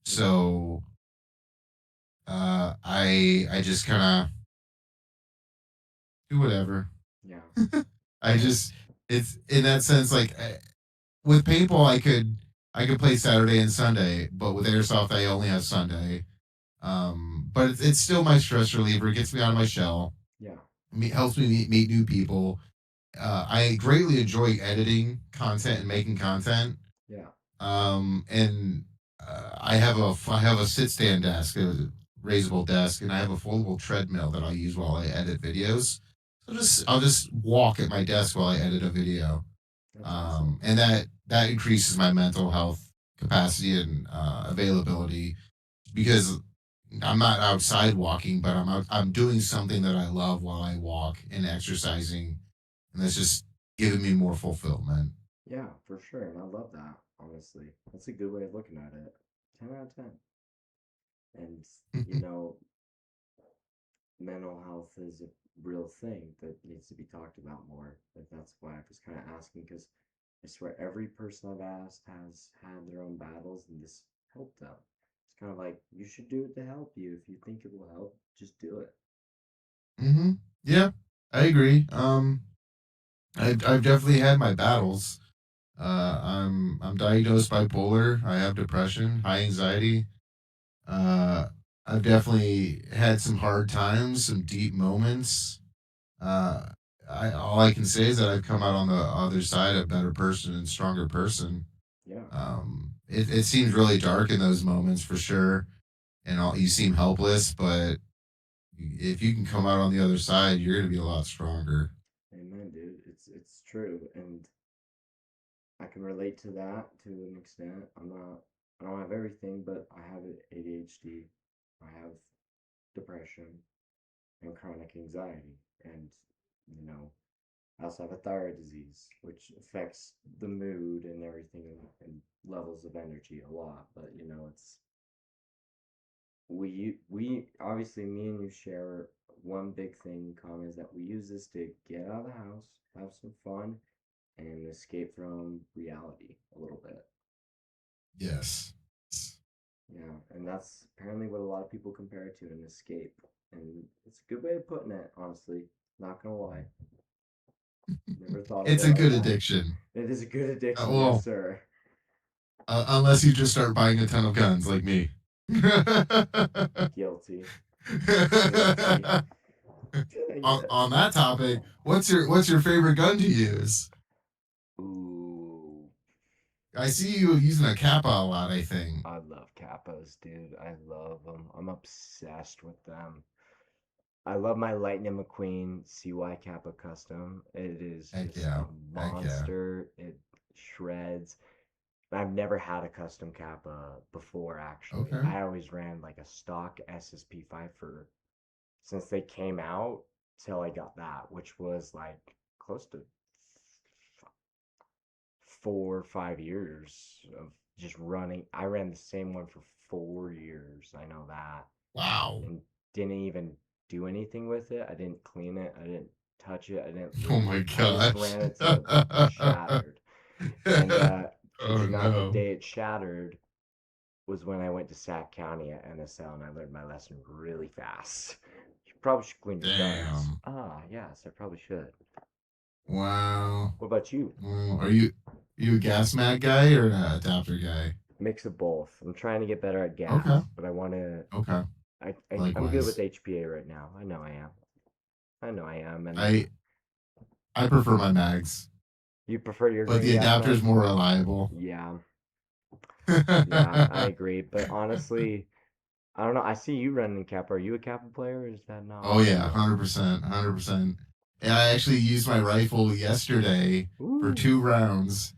Okay. So I just kind of do whatever. Yeah. I Yeah. just it's in that sense like with paintball I could play Saturday and Sunday, but with airsoft I only have Sunday. But it's still my stress reliever. It gets me out of my shell. Yeah. Helps me meet new people. I greatly enjoy editing content and making content. Yeah. And I have a sit stand desk, a raisable desk, and I have a foldable treadmill that I use while I edit videos. So I'll just walk at my desk while I edit a video, That's awesome. and that increases my mental health capacity and availability because I'm not outside walking, but I'm doing something that I love while I walk and exercising, and that's just giving me more fulfillment. Yeah, for sure. And I love that, honestly. That's a good way of looking at it. 10 out of 10. And, you know, mental health is a real thing that needs to be talked about more. And that's why I was kind of asking because I swear every person I've asked has had their own battles and this helped them. It's kind of like you should do it to help you. If you think it will help, just do it. Hmm. Yeah, I agree. I've definitely had my battles. I'm diagnosed bipolar. I have depression, high anxiety. Uh, I've definitely had some hard times, some deep moments. Uh, all I can say is that I've come out on the other side a better person and stronger person. Yeah. It seems really dark in those moments for sure, and you seem helpless. But if you can come out on the other side, you're gonna be a lot stronger. Amen, dude. It's true. And I can relate to that to an extent. I don't have everything, but I have ADHD. I have depression and chronic anxiety. And, you know, I also have a thyroid disease, which affects the mood and everything and levels of energy a lot. But, we obviously, me and you share one big thing in common is that we use this to get out of the house, have some fun, and escape from reality a little bit. Yes. Yeah, and that's apparently what a lot of people compare it to an escape. And it's a good way of putting it, honestly. Not gonna lie. Never thought of It's it a like good that. addiction. It is a good addiction, yes, Well, sir. unless you just start buying a ton of guns like me. Guilty. Guilty. On Yes. that topic, what's your favorite gun to use? Ooh. I see you using a Kappa a lot. I think. I love Kappas, dude. I love them. I'm obsessed with them. I love my Lightning McQueen CY Kappa custom. It is Heck just a yeah. Heck yeah. monster. It shreds. I've never had a custom Kappa before, actually. Okay. I always ran like a stock SSP5 for since they came out till I got that, which was like close to 4 or 5 years of just running. I ran the same one for 4 years. I know that. Wow. And didn't even do anything with it. I didn't clean it. I didn't touch it. I didn't Oh leave my it. I just gosh. ran it till it shattered. And kid Oh you not, the no. day it shattered was when I went to Sac County at NSL and I learned my lesson really fast. You probably should clean your guns. Damn. Ah, yes, I probably should. Wow. What about you? Are you a gas mag guy or an adapter guy? Mix of both. I'm trying to get better at Okay. gas, but I want to. Okay. I'm good with Likewise. HPA right now. I know I am. I know I am. And I I prefer my mags, you prefer your but green the gas adapter is mags? more reliable. Yeah, yeah, I agree. But honestly, I don't know. I see you running Kappa. Are you a Kappa player? Or is that not Oh what you yeah, run? 100%, 100%. And I actually used my rifle yesterday for Ooh. 2 rounds,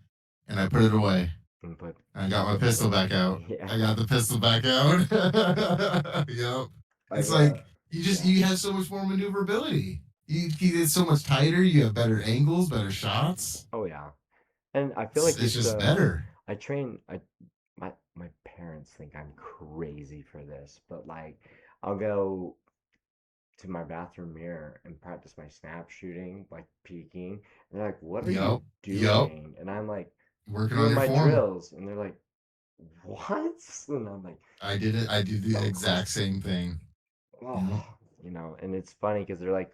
and I put it away. And put I got my put it pistol away. back out. Yeah. I got the pistol back out. Yep. It's I've like you just yeah. you have so much more maneuverability. You get so much tighter. You have better angles, better shots. Oh yeah. And I feel It's, like it's just better. I train I my parents think I'm crazy for this, but like I'll go to my bathroom mirror and practice my snap shooting, like peeking. And they're like, "What are you Yep. Yep. doing?" And I'm like, Working on "Doing your my form. drills." And they're like, "What?" And I'm like, I did it. I did the "Of exact course." same thing. Yep. Oh, and it's funny because they're like,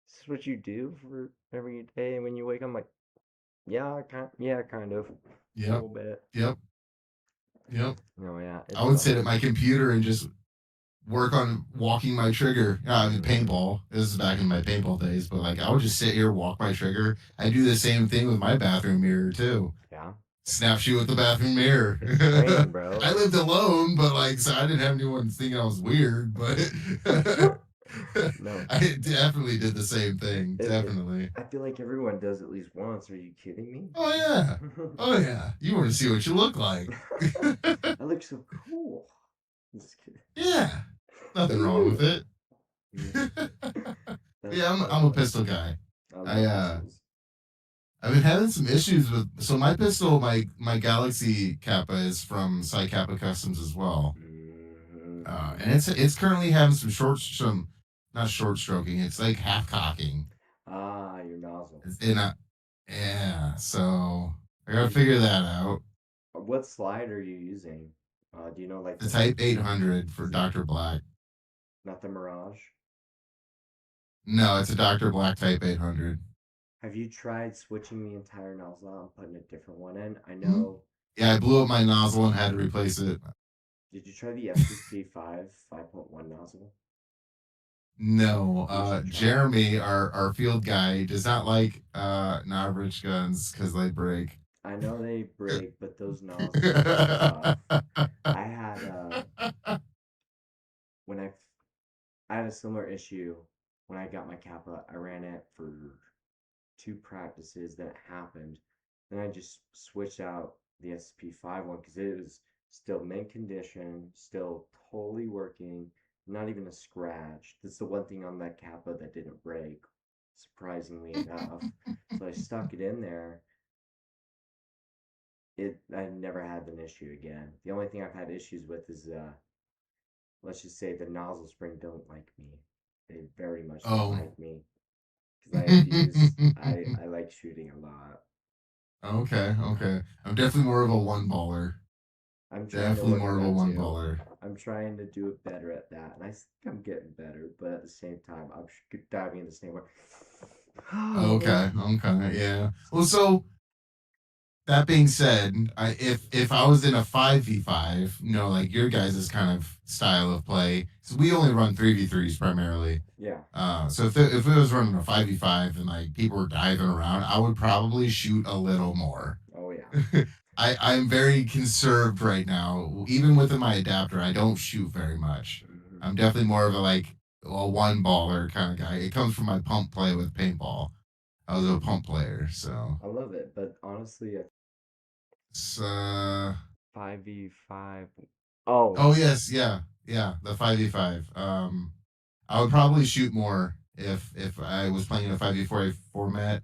"This is what you do for every day when you wake up." I'm like, yeah, kind of, a Yep. little bit. Yep. Yep. Yeah, I it's would sit at my computer and just work on walking my trigger. I mean, hmm paintball. This is back in my paintball days, but like I would just sit here, walk my trigger. I do the same thing with my bathroom mirror too. yeah, Snap shoot with the bathroom mirror. it's training, bro. I lived alone, but like, so I didn't have anyone thinking I was weird, but No, I definitely did the same thing. it Definitely. I feel like everyone does at least once. Are you kidding Oh yeah. me? Oh yeah. You want to see what you look like. I look so cool. Just kidding. Yeah. Nothing wrong with Ooh. it. Yeah, that's Yeah, I'm a funny. pistol guy. I I love pistols. I've been having some issues with so my pistol, my Galaxy Kappa is from Cy Kappa Customs as well. And Hmm it's currently having some not short stroking, it's like half cocking. Ah, your nozzle. And yeah, so I Are gotta you? figure that out. What slide are you using? Do you know like The the Type 800 for is it Dr. Black. not the Mirage? No, it's a Dr. Black Type 800. Have you tried switching the entire nozzle out and putting a different one in? I Mhm. know. Yeah, I blew up my nozzle and had to replace it. Did you try the SSP 5.1 nozzle? No, You should try it. Jeremy, our field guy, does not like Novrich guns because they break. I know they break, but those nozzles are tough. I had when I had a similar issue when I got my Kappa. I ran it for two practices, then it happened. Then I just switched out the SP5 one because it was still mint condition, still totally working, not even a scratch. That's the one thing on that Kappa that didn't break, surprisingly enough. So I stuck it in there. I never had an issue again. The only thing I've had issues with is let's just say the nozzle spring don't like me. They very much don't Oh. like me because I abuse. I like shooting a lot. Okay, okay. I'm definitely more of a one baller. I'm trying to Definitely work on more of a that one too. baller. I'm trying to do it better at that, and I think I'm getting better. But at the same time, I'm diving into the same way. Okay, okay, yeah. Well, so that being said, if I was in a 5v5, like your guys' kind of style of play, so we only run 3v3s primarily. Yeah. So if it was running a 5v5 and like people were diving around, I would probably shoot a little more. Oh yeah. I'm very conserved right now. Even within my adapter, I don't shoot very much. hmm I'm definitely more of a one baller kind of guy. It comes from my pump play with paintball. I was a pump player, so I love it, but honestly, a it's, 5v5. Oh oh yes, yeah, yeah, the 5v5. I would probably shoot more if I was playing in a 5v4 format,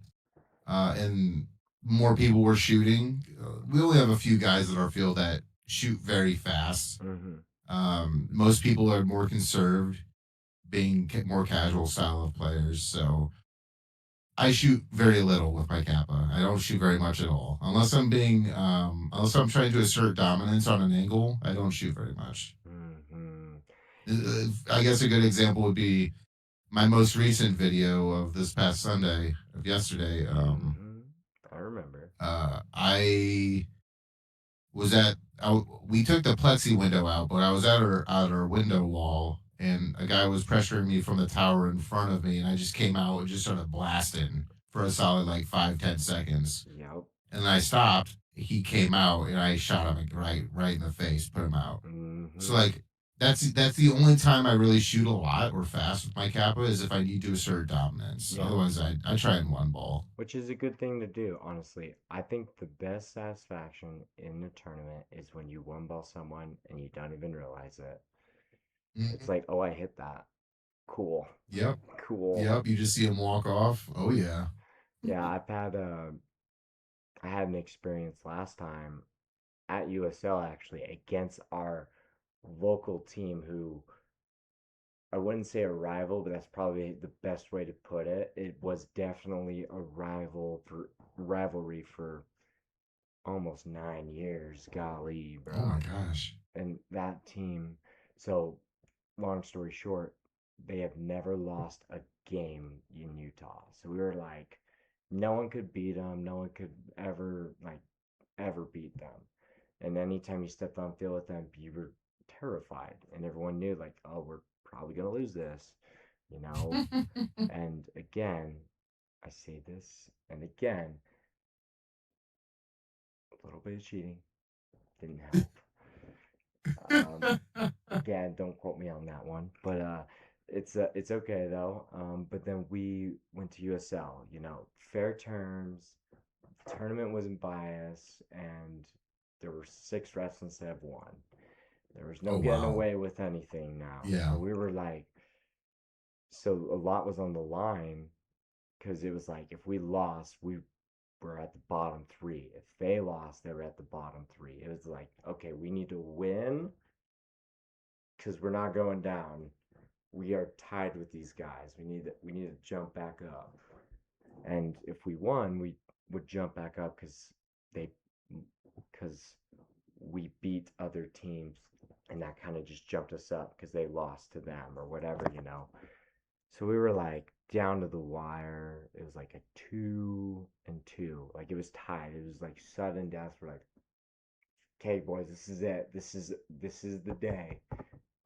and more people were shooting. We only have a few guys in our field that shoot very fast. hmm Most people are more conserved, being more casual style of players. So I shoot very little with my Kappa. I don't shoot very much at all, unless I'm trying to assert dominance on an angle. I don't shoot very much. hmm I guess a good example would be my most recent video of this past Sunday of yesterday. hmm I remember. I was at we took the plexi window out, but I was at our window wall, and a guy was pressuring me from the tower in front of me, and I just came out and just started blasting for a solid like 5-10 seconds, Yep. and then I stopped. He came out, and I shot him right in the face, put him out. So hmm like That's the only time I really shoot a lot or fast with my kappa is if I need to assert dominance. Yeah. Otherwise, I try in one ball. Which is a good thing to do, honestly. I think the best satisfaction in a tournament is when you one ball someone and you don't even realize it. It's Mhm. like, oh, I hit that. Cool. Yep, Cool. yep. You just see him walk off. Oh yeah. Yeah, I had an experience last time at USL actually against our local team who I wouldn't say a rival, but that's probably the best way to put it. It was definitely a rivalry for almost 9 years. Golly, Oh my bro. gosh. And that team, so long story short, they have never lost a game in Utah. So we were like, no one could beat them. No one could ever beat them. And anytime you stepped on field with them, you were terrified, and everyone knew like, oh, we're probably gonna lose this, you know. And again, I say this, and again, a little bit of cheating didn't help. Um, Again, don't quote me on that one, but it's okay though. But then we went to USL, fair terms. Tournament wasn't biased, and there were 6 refs instead of one. There was no Oh getting wow. away with anything now. So Yeah. we were like, so a lot was on the line because it was like if we lost, we were at the bottom three. If they lost, they were at the bottom three. It was like, okay, we need to win because we're not going down. We are tied with these guys. We need to jump back up. And if we won, we would jump back up they because we beat other teams, and that kind of just jumped us up because they lost to them or whatever. So we were like down to the wire. It was like a 2-2. Like it was tied. It was like sudden death. We're like, okay, boys, this is it. This is the day.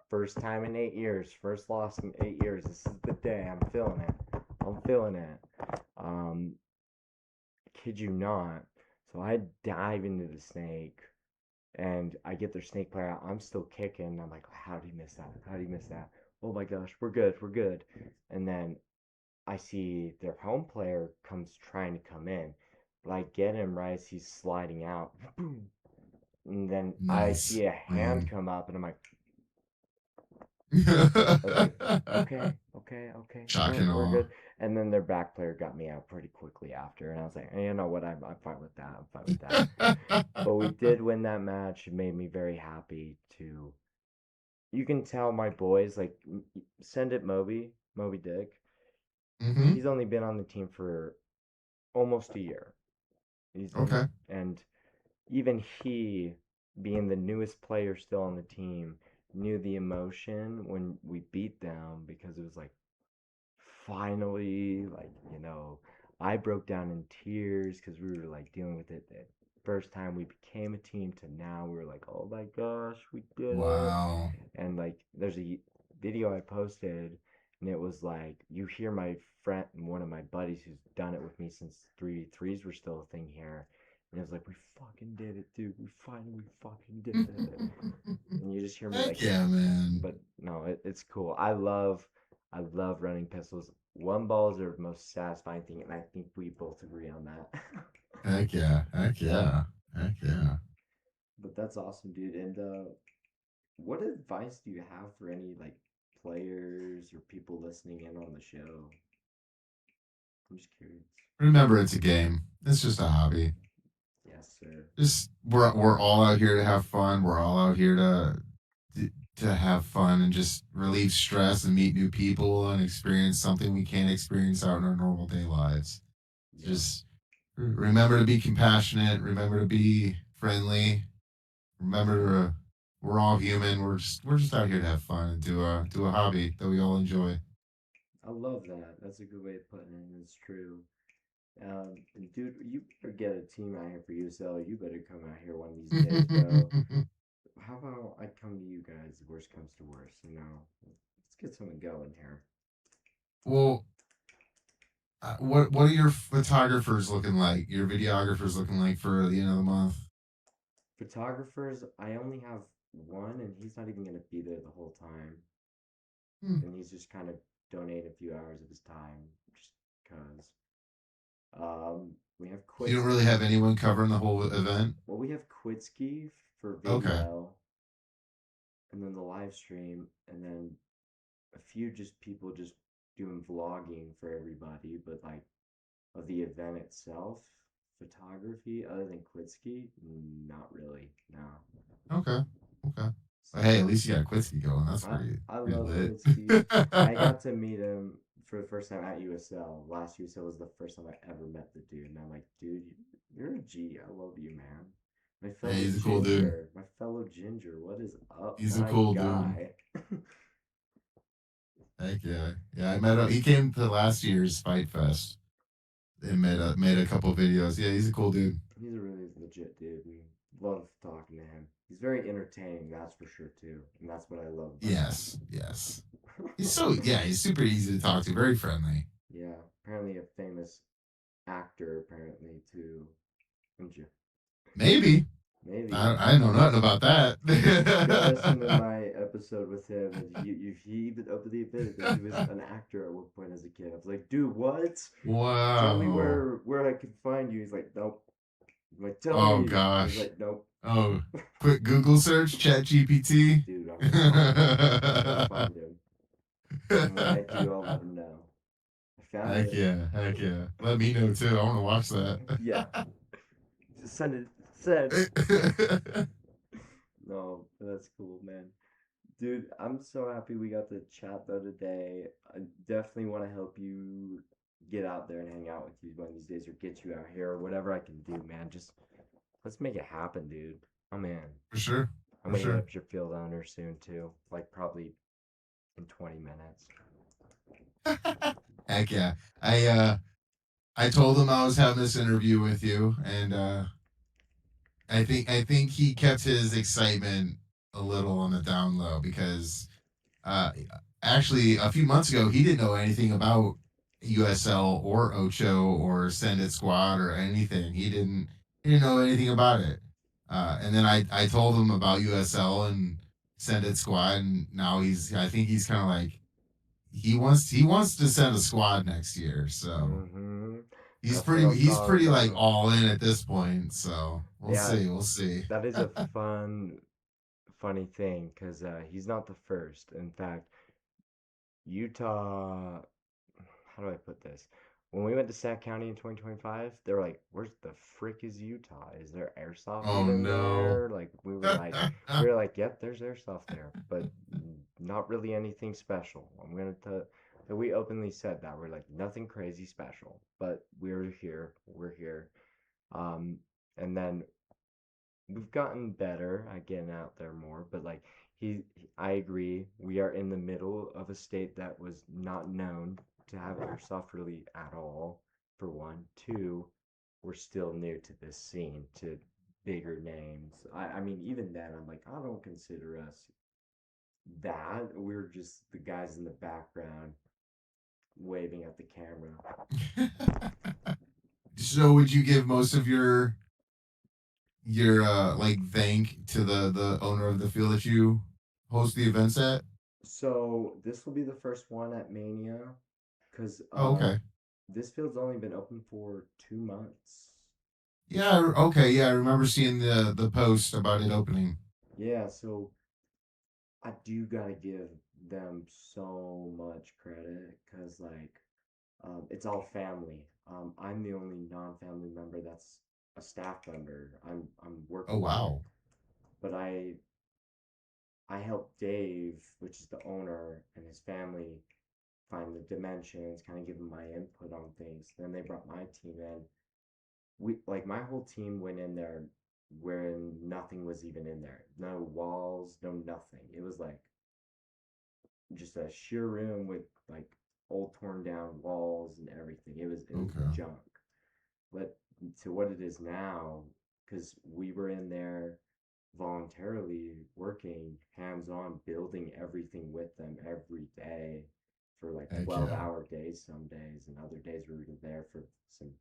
First time in 8 years. First loss in 8 years. This is the day. I'm feeling it. I'm feeling it. Um, kid you not. So I dive into the snake, and I get their snake player out. I'm still kicking. I'm like, how did he miss that? How did he miss that? Oh my gosh, we're good. We're good. And then I see their home player comes trying to come in, but I get him right as he's sliding out. Boom. And then I Nice. see a hand Clean. come up, and I was like, okay, okay, okay, Shock and we're awe. good. And then their back player got me out pretty quickly after, and I was like, hey, you know what? I'm fine with that. I'm fine with that. But we did win that match. It made me very happy to. You can tell my boys like send it Moby Dick. Mm-hmm. He's only been on the team for almost a year. He's only Okay. and even he, being the newest player still on the team, knew the emotion when we beat them because it was like finally, I broke down in tears because we were like dealing with it the first time we became a team to now we were like, oh my gosh, we did it. Wow. And like, there's a video I posted, and it was like, you hear my friend, one of my buddies who's done it with me since 3v3s were still a thing here. And it was like, we fucking did it, dude. We finally fucking did it. And you just hear me Heck like, yeah, man. but no, it's cool. I love running pistols. One balls are the most satisfying thing, and I think we both agree on that. Heck yeah. Heck yeah. Heck yeah. But that's awesome, dude. And what advice do you have for any like players or people listening in on the show? I'm just curious. Remember, it's a game. It's just a hobby. Yes, sir. Just we're all out here to have fun. We're all out here to have fun and just relieve stress and meet new people and experience something we can't experience out in our normal day lives. Yeah, Just remember to be compassionate. Remember to be friendly. Remember to we're all human. We're just out here to have fun and do a hobby that we all enjoy. I love that. That's a good way of putting it. It's true. Dude, you better get a team out here for USL. You better come out here one of these days, bro. How about I come to you guys? Worst comes to worst, Let's get something going here. Well, what are your photographers looking like? Your videographers looking like for the end of the month? Photographers, I only have one, and he's not even gonna be there the whole time, Hmm. and he's just kind of donating a few hours of his time just because. We have You don't really have Quitski. anyone covering the whole event. Well, we have Quitski for Okay. video, and then the live stream, and then a few just people just doing vlogging for everybody, but like of the event itself, photography other than Quitski, not really. No. Okay. Okay. But hey, at So least you got Quincy going. That's I I pretty love lit. Quitski. I got to meet him for the first time at USL. Last USL was the first time I ever met the dude, and I'm like, dude, you're a G. I love you, man. Hey, he's a cool dude. My fellow ginger. What is up, He's a my cool dude. guy? Heck yeah. Yeah, I met him. He came to last year's Fight Fest and made a couple videos. Yeah, he's a cool dude. He's a really legit dude, and love talking to him. He's very entertaining, that's for sure too, and that's what I love about Yes, yes. He's super easy to talk to, very friendly. yeah, apparently a famous actor, apparently too. Maybe. Maybe I know nothing about go listen to that. my episode with him, and he even openly admitted that he was an actor at one point as a kid. I was like, dude, what? Tell me Wow. where I can find you. He's like, nope. I'm like, tell Oh me. He's gosh. like, nope. Oh, quick Google search, Chat GPT. Dude, I'm gonna find him. I'm gonna find him. And when I do, I'll let him know. I found Heck it. yeah, heck yeah. Let me know too. I want to watch Yeah. that. Just send it. Send. No, that's cool, man. Dude, I'm so happy we got to chat though today. I definitely want to help you get out there and hang out with you one of these days or get you out here or whatever I can do, man. Just let's make it happen, dude. I'm in. For sure, I'm for gonna hit sure. up your field under soon too. Like probably in 20 minutes. Heck yeah. I uh I told him I was having this interview with you, and I think he kept his excitement a little on the down low because uh, actually a few months ago he didn't know anything about USL or Ocho or Send It Squad or anything. He didn't know anything about it. And then I told him about USL and Send It Squad, and now I think he's kind of like he wants to send a squad next year. So Mm-hmm. That's what I'm he's talking pretty like about. all in at this point. So Yeah, we'll see. that is a funny thing because he's not the first. In fact, Utah, how do I put this? When we went to Sac County in 2025, they were like, "Where's the frick is Utah? Is there airsoft Oh even no. there?" Like we were like, "Yep, there's airsoft there, but not really anything special." I'm gonna tell. We openly said that we're like nothing crazy special, but we're here. We're here. Um, and then we've gotten better at getting out there more, but like I agree, we are in the middle of a state that was not known to have airsoft really at all, for one. Two, we're still new to this scene, to bigger names. I mean, even then, I'm like, I don't consider us that. We're just the guys in the background waving at the camera. So would you give most of your like thank to the owner of the field that you host the events at? So this will be the first one at Mania, because Oh, okay. this field's only been open for 2 months. Yeah, okay. Yeah, I remember seeing the post about it opening. Yeah, so I do gotta give them so much credit because it's all family. I'm the only non-family member that's a staff member. I'm Oh working there, wow. but I helped Dave, which is the owner, and his family find the dimensions, kind of give them my input on things. Then they brought my team in. We like my whole team went in there where nothing was even in there. No walls, no nothing. It was like just a sheer room with like old torn down walls and everything. It was Okay. junk. But to what it is now, because we were in there voluntarily working hands on building everything with them every day for like Heck 12 yeah. hour days some days, and other days we were there for some.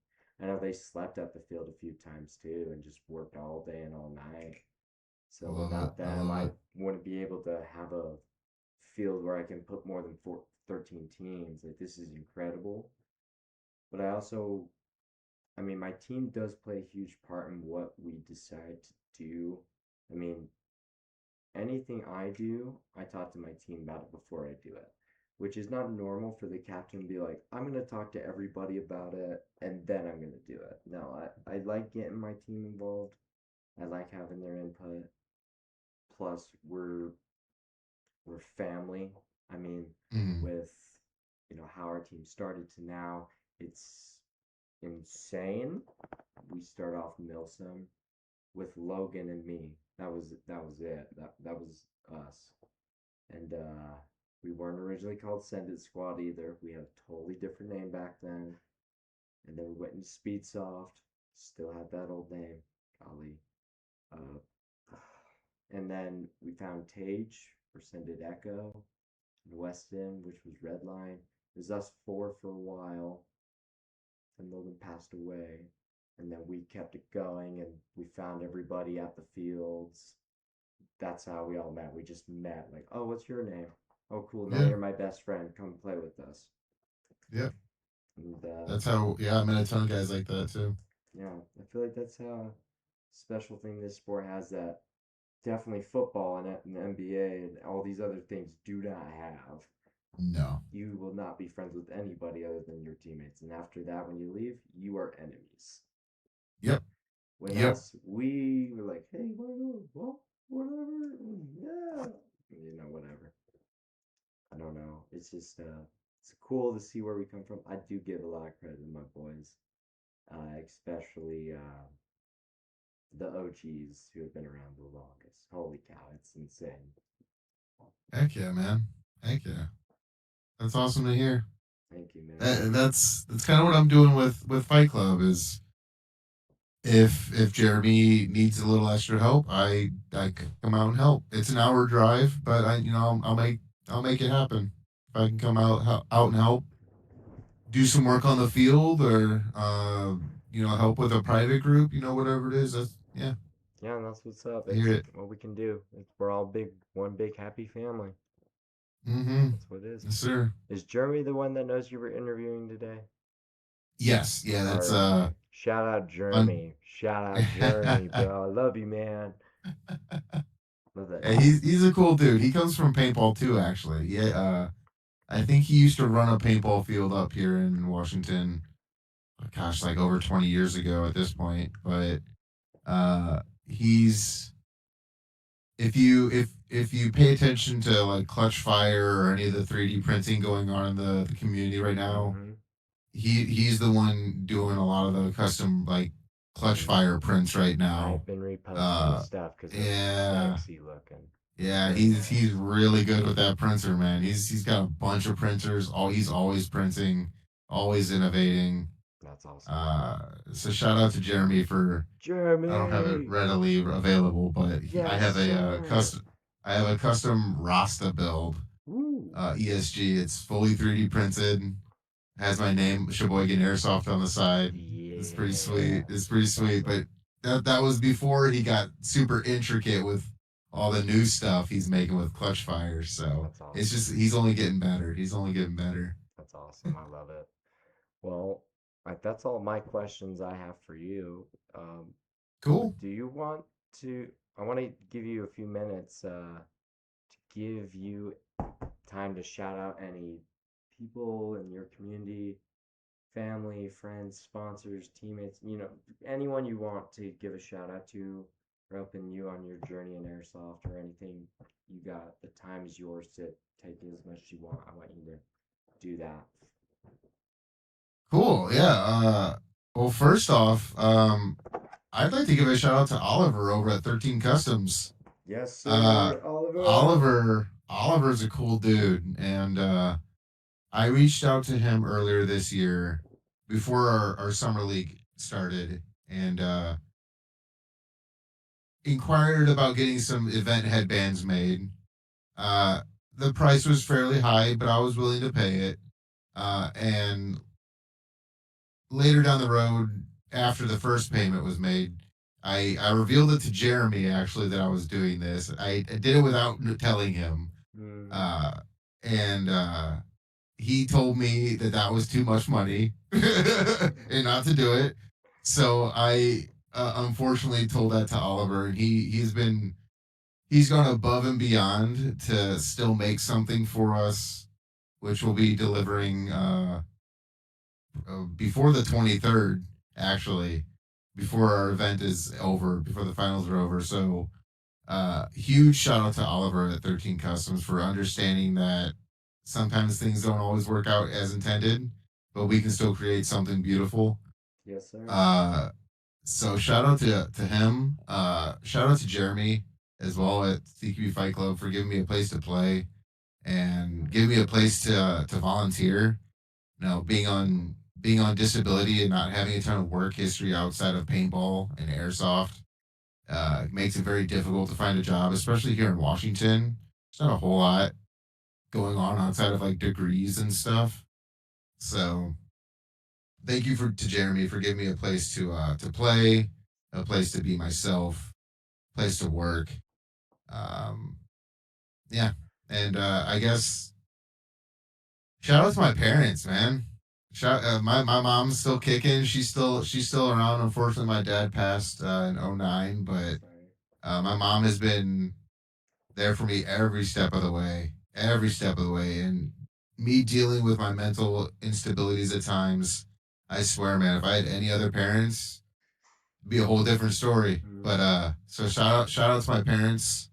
I know they slept at the field a few times too and just worked all day and all night. I So love it. without I them, love I it. wouldn't be able to have a field where I can put more than 13 teams. Like, this is incredible. But I mean, my team does play a huge part in what we decide to do. I mean, anything I do, I talk to my team about it before I do it, which is not normal for the captain to be like, I'm going to talk to everybody about it and then I'm going to do it. No, I like getting my team involved. I like having their input. Plus, we're family. I mean, Mm. with how our team started to now, it's insane. We start off milestone with Logan and me. That was it. That was us. And we weren't originally called Send It Squad either. We had a totally different name back then. And then we went into Speedsoft. Still had that old name. Golly. Uh, and then we found Tage for Send It Echo. And Weston, which was Redline. It was us four for a while. And Logan passed away. And then we kept it going and we found everybody at the fields. That's how we all met. We just met, like, oh, what's your name? Oh, cool. Now Yeah. you're my best friend. Come play with us. Yeah. And That's how. Yeah, I met a ton of guys like that too. yeah, I feel like that's how special thing this sport has that definitely football and NBA and all these other things do not have. No. You will not be friends with anybody other than your teammates. And after that, when you leave, you are enemies. Yep. When Yep. us, we were like, hey, well, whatever. Yeah. Whatever. I don't know. It's cool to see where we come from. I do give a lot of credit to my boys, especially the OGs who have been around the longest. Holy cow, it's insane. Heck yeah, man. Heck yeah. That's awesome to hear. Thank you, man. That's kind of what I'm doing with Fight Club is if Jeremy needs a little extra help, I come out and help. It's an hour drive, but I'll make it happen. If I can come out and help, do some work on the field, or help with a private group, whatever it is. That's yeah, Yeah, and that's what's up. I hear It's it. what we can do. We're all one big happy family. Mm-hmm. That's what it is. Yes, sir. Is Jeremy the one that knows you were interviewing today? Yes, yeah. That's Perfect. Shout out fun. Jeremy. Shout out Jeremy, bro. I love you, man. Love that Yeah, dude. he's a cool dude. He comes from paintball too, actually. Yeah, I think he used to run a paintball field up here in Washington. Gosh, like over 20 years ago at this point. But he's if you pay attention to like Clutch Fire or any of the 3D printing going on in the community right now, Mm-hmm. he's the one doing a lot of the custom like Clutch Mm-hmm. Fire prints right now. I've been reposting his Uh, stuff because they're yeah, sexy looking. yeah, Very he's nice. really good with that printer, man. He's got a bunch of printers. He's always printing, always innovating. That's awesome. Uh, so shout out to Jeremy for I don't have it Jeremy! readily available, but I Yes, have a sir! custom Rasta build Woo! ESG. It's fully 3D printed. Has my name Shaboigin Airsoft on the side. It's pretty Yeah. sweet. It's pretty sweet, but that was before he got super intricate with all the new stuff he's making with clutch fires. So That's it's awesome. just he's only getting better. He's only getting better. That's awesome. I love it. Well, that's all my questions I have for you. Um, Cool. do you want to? I want to give you a few minutes to give you time to shout out any people in your community, family, friends, sponsors, teammates, anyone you want to give a shout out to or helping you on your journey in airsoft or anything you got. The time is yours to take as much as you want. I want you to do that. Cool. Yeah. Well, first off, I'd like to give a shout out to Oliver over at 13 Customs. Yes, Uh, sir, Oliver. Oliver's a cool dude, and I reached out to him earlier this year before our summer league started, and inquired about getting some event headbands made. Uh, the price was fairly high, but I was willing to pay it. And later down the road, after the first payment was made, I revealed it to Jeremy actually that I was doing this. I did it without telling him, Mm, uh, and he told me that that was too much money and not to do it. So I unfortunately told that to Oliver, and he's gone above and beyond to still make something for us, which will be delivering before the 23rd, actually, before our event is over, before the finals are over. So huge shout out to Oliver at 13 Customs for understanding that sometimes things don't always work out as intended, but we can still create something beautiful. yes, sir. Uh, so shout out to him. Shout out to Jeremy as well at CQB Fight Club for giving me a place to play and giving me a place to volunteer. You know, being on disability and not having a ton of work history outside of paintball and airsoft makes it very difficult to find a job, especially here in Washington. There's not a whole lot going on outside of like degrees and stuff. So thank you for to Jeremy for giving me a place to play, a place to be myself, place to work. Um, yeah, and I guess shout out to my parents, man. My mom's still kicking. She's still around. Unfortunately, my dad passed in '09, but Sorry. my mom has been there for me every step of the way. And me dealing with my mental instabilities at times, I swear, man, if I had any other parents, it'd be a whole different story. But Mm, so shout out to my parents.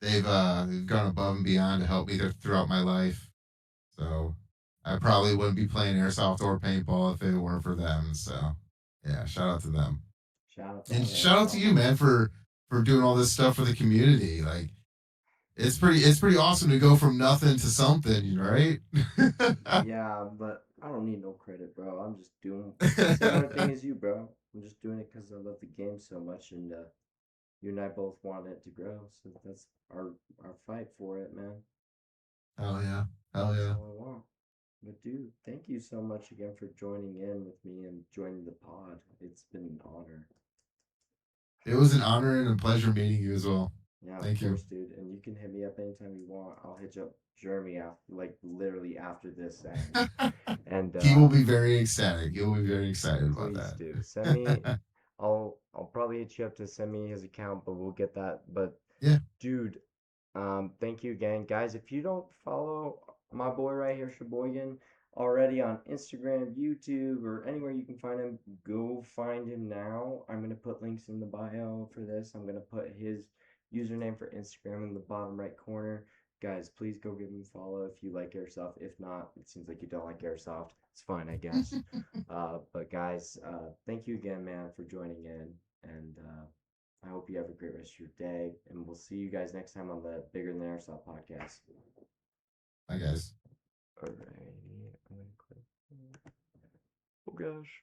They've gone above and beyond to help me throughout my life. So I probably wouldn't be playing airsoft or paintball if it weren't for them. So yeah, shout out to them. shout out to And all the shout out to airsoft you, man, moms. for doing all this stuff for the community. Like it's pretty awesome to go from nothing to something, right? Yeah, but I don't need no credit, bro. I'm just doing similar thing as you, bro. I'm just doing it because I love the game so much, and you and I both want it to grow. So that's our fight for it, man. Hell yeah. Hell That's yeah. all I want. But dude, thank you so much again for joining in with me and joining the pod. It's been an honor. It was an honor and a pleasure meeting you as well. Yeah, of Thank you. course, dude. And you can hit me up anytime you want. I'll hit you up Jeremy after, like literally after this ends. And He will be very ecstatic. He will be very excited about please do send me. that. I'll probably hit you up to send me his account, but we'll get that. But Yeah, dude, thank you again, guys. If you don't follow my boy right here, Shaboigin, already on Instagram, YouTube, or anywhere you can find him, go find him now. I'm gonna put links in the bio for this. I'm gonna put his username for Instagram in the bottom right corner. Guys, please go give him a follow if you like airsoft. If not, it seems like you don't like airsoft. It's fine, I guess. But guys, thank you again, man, for joining in, and I hope you have a great rest of your day, and we'll see you guys next time on the Bigger Than Airsoft podcast. I guess. Alrighty, I'm gonna click. Oh gosh.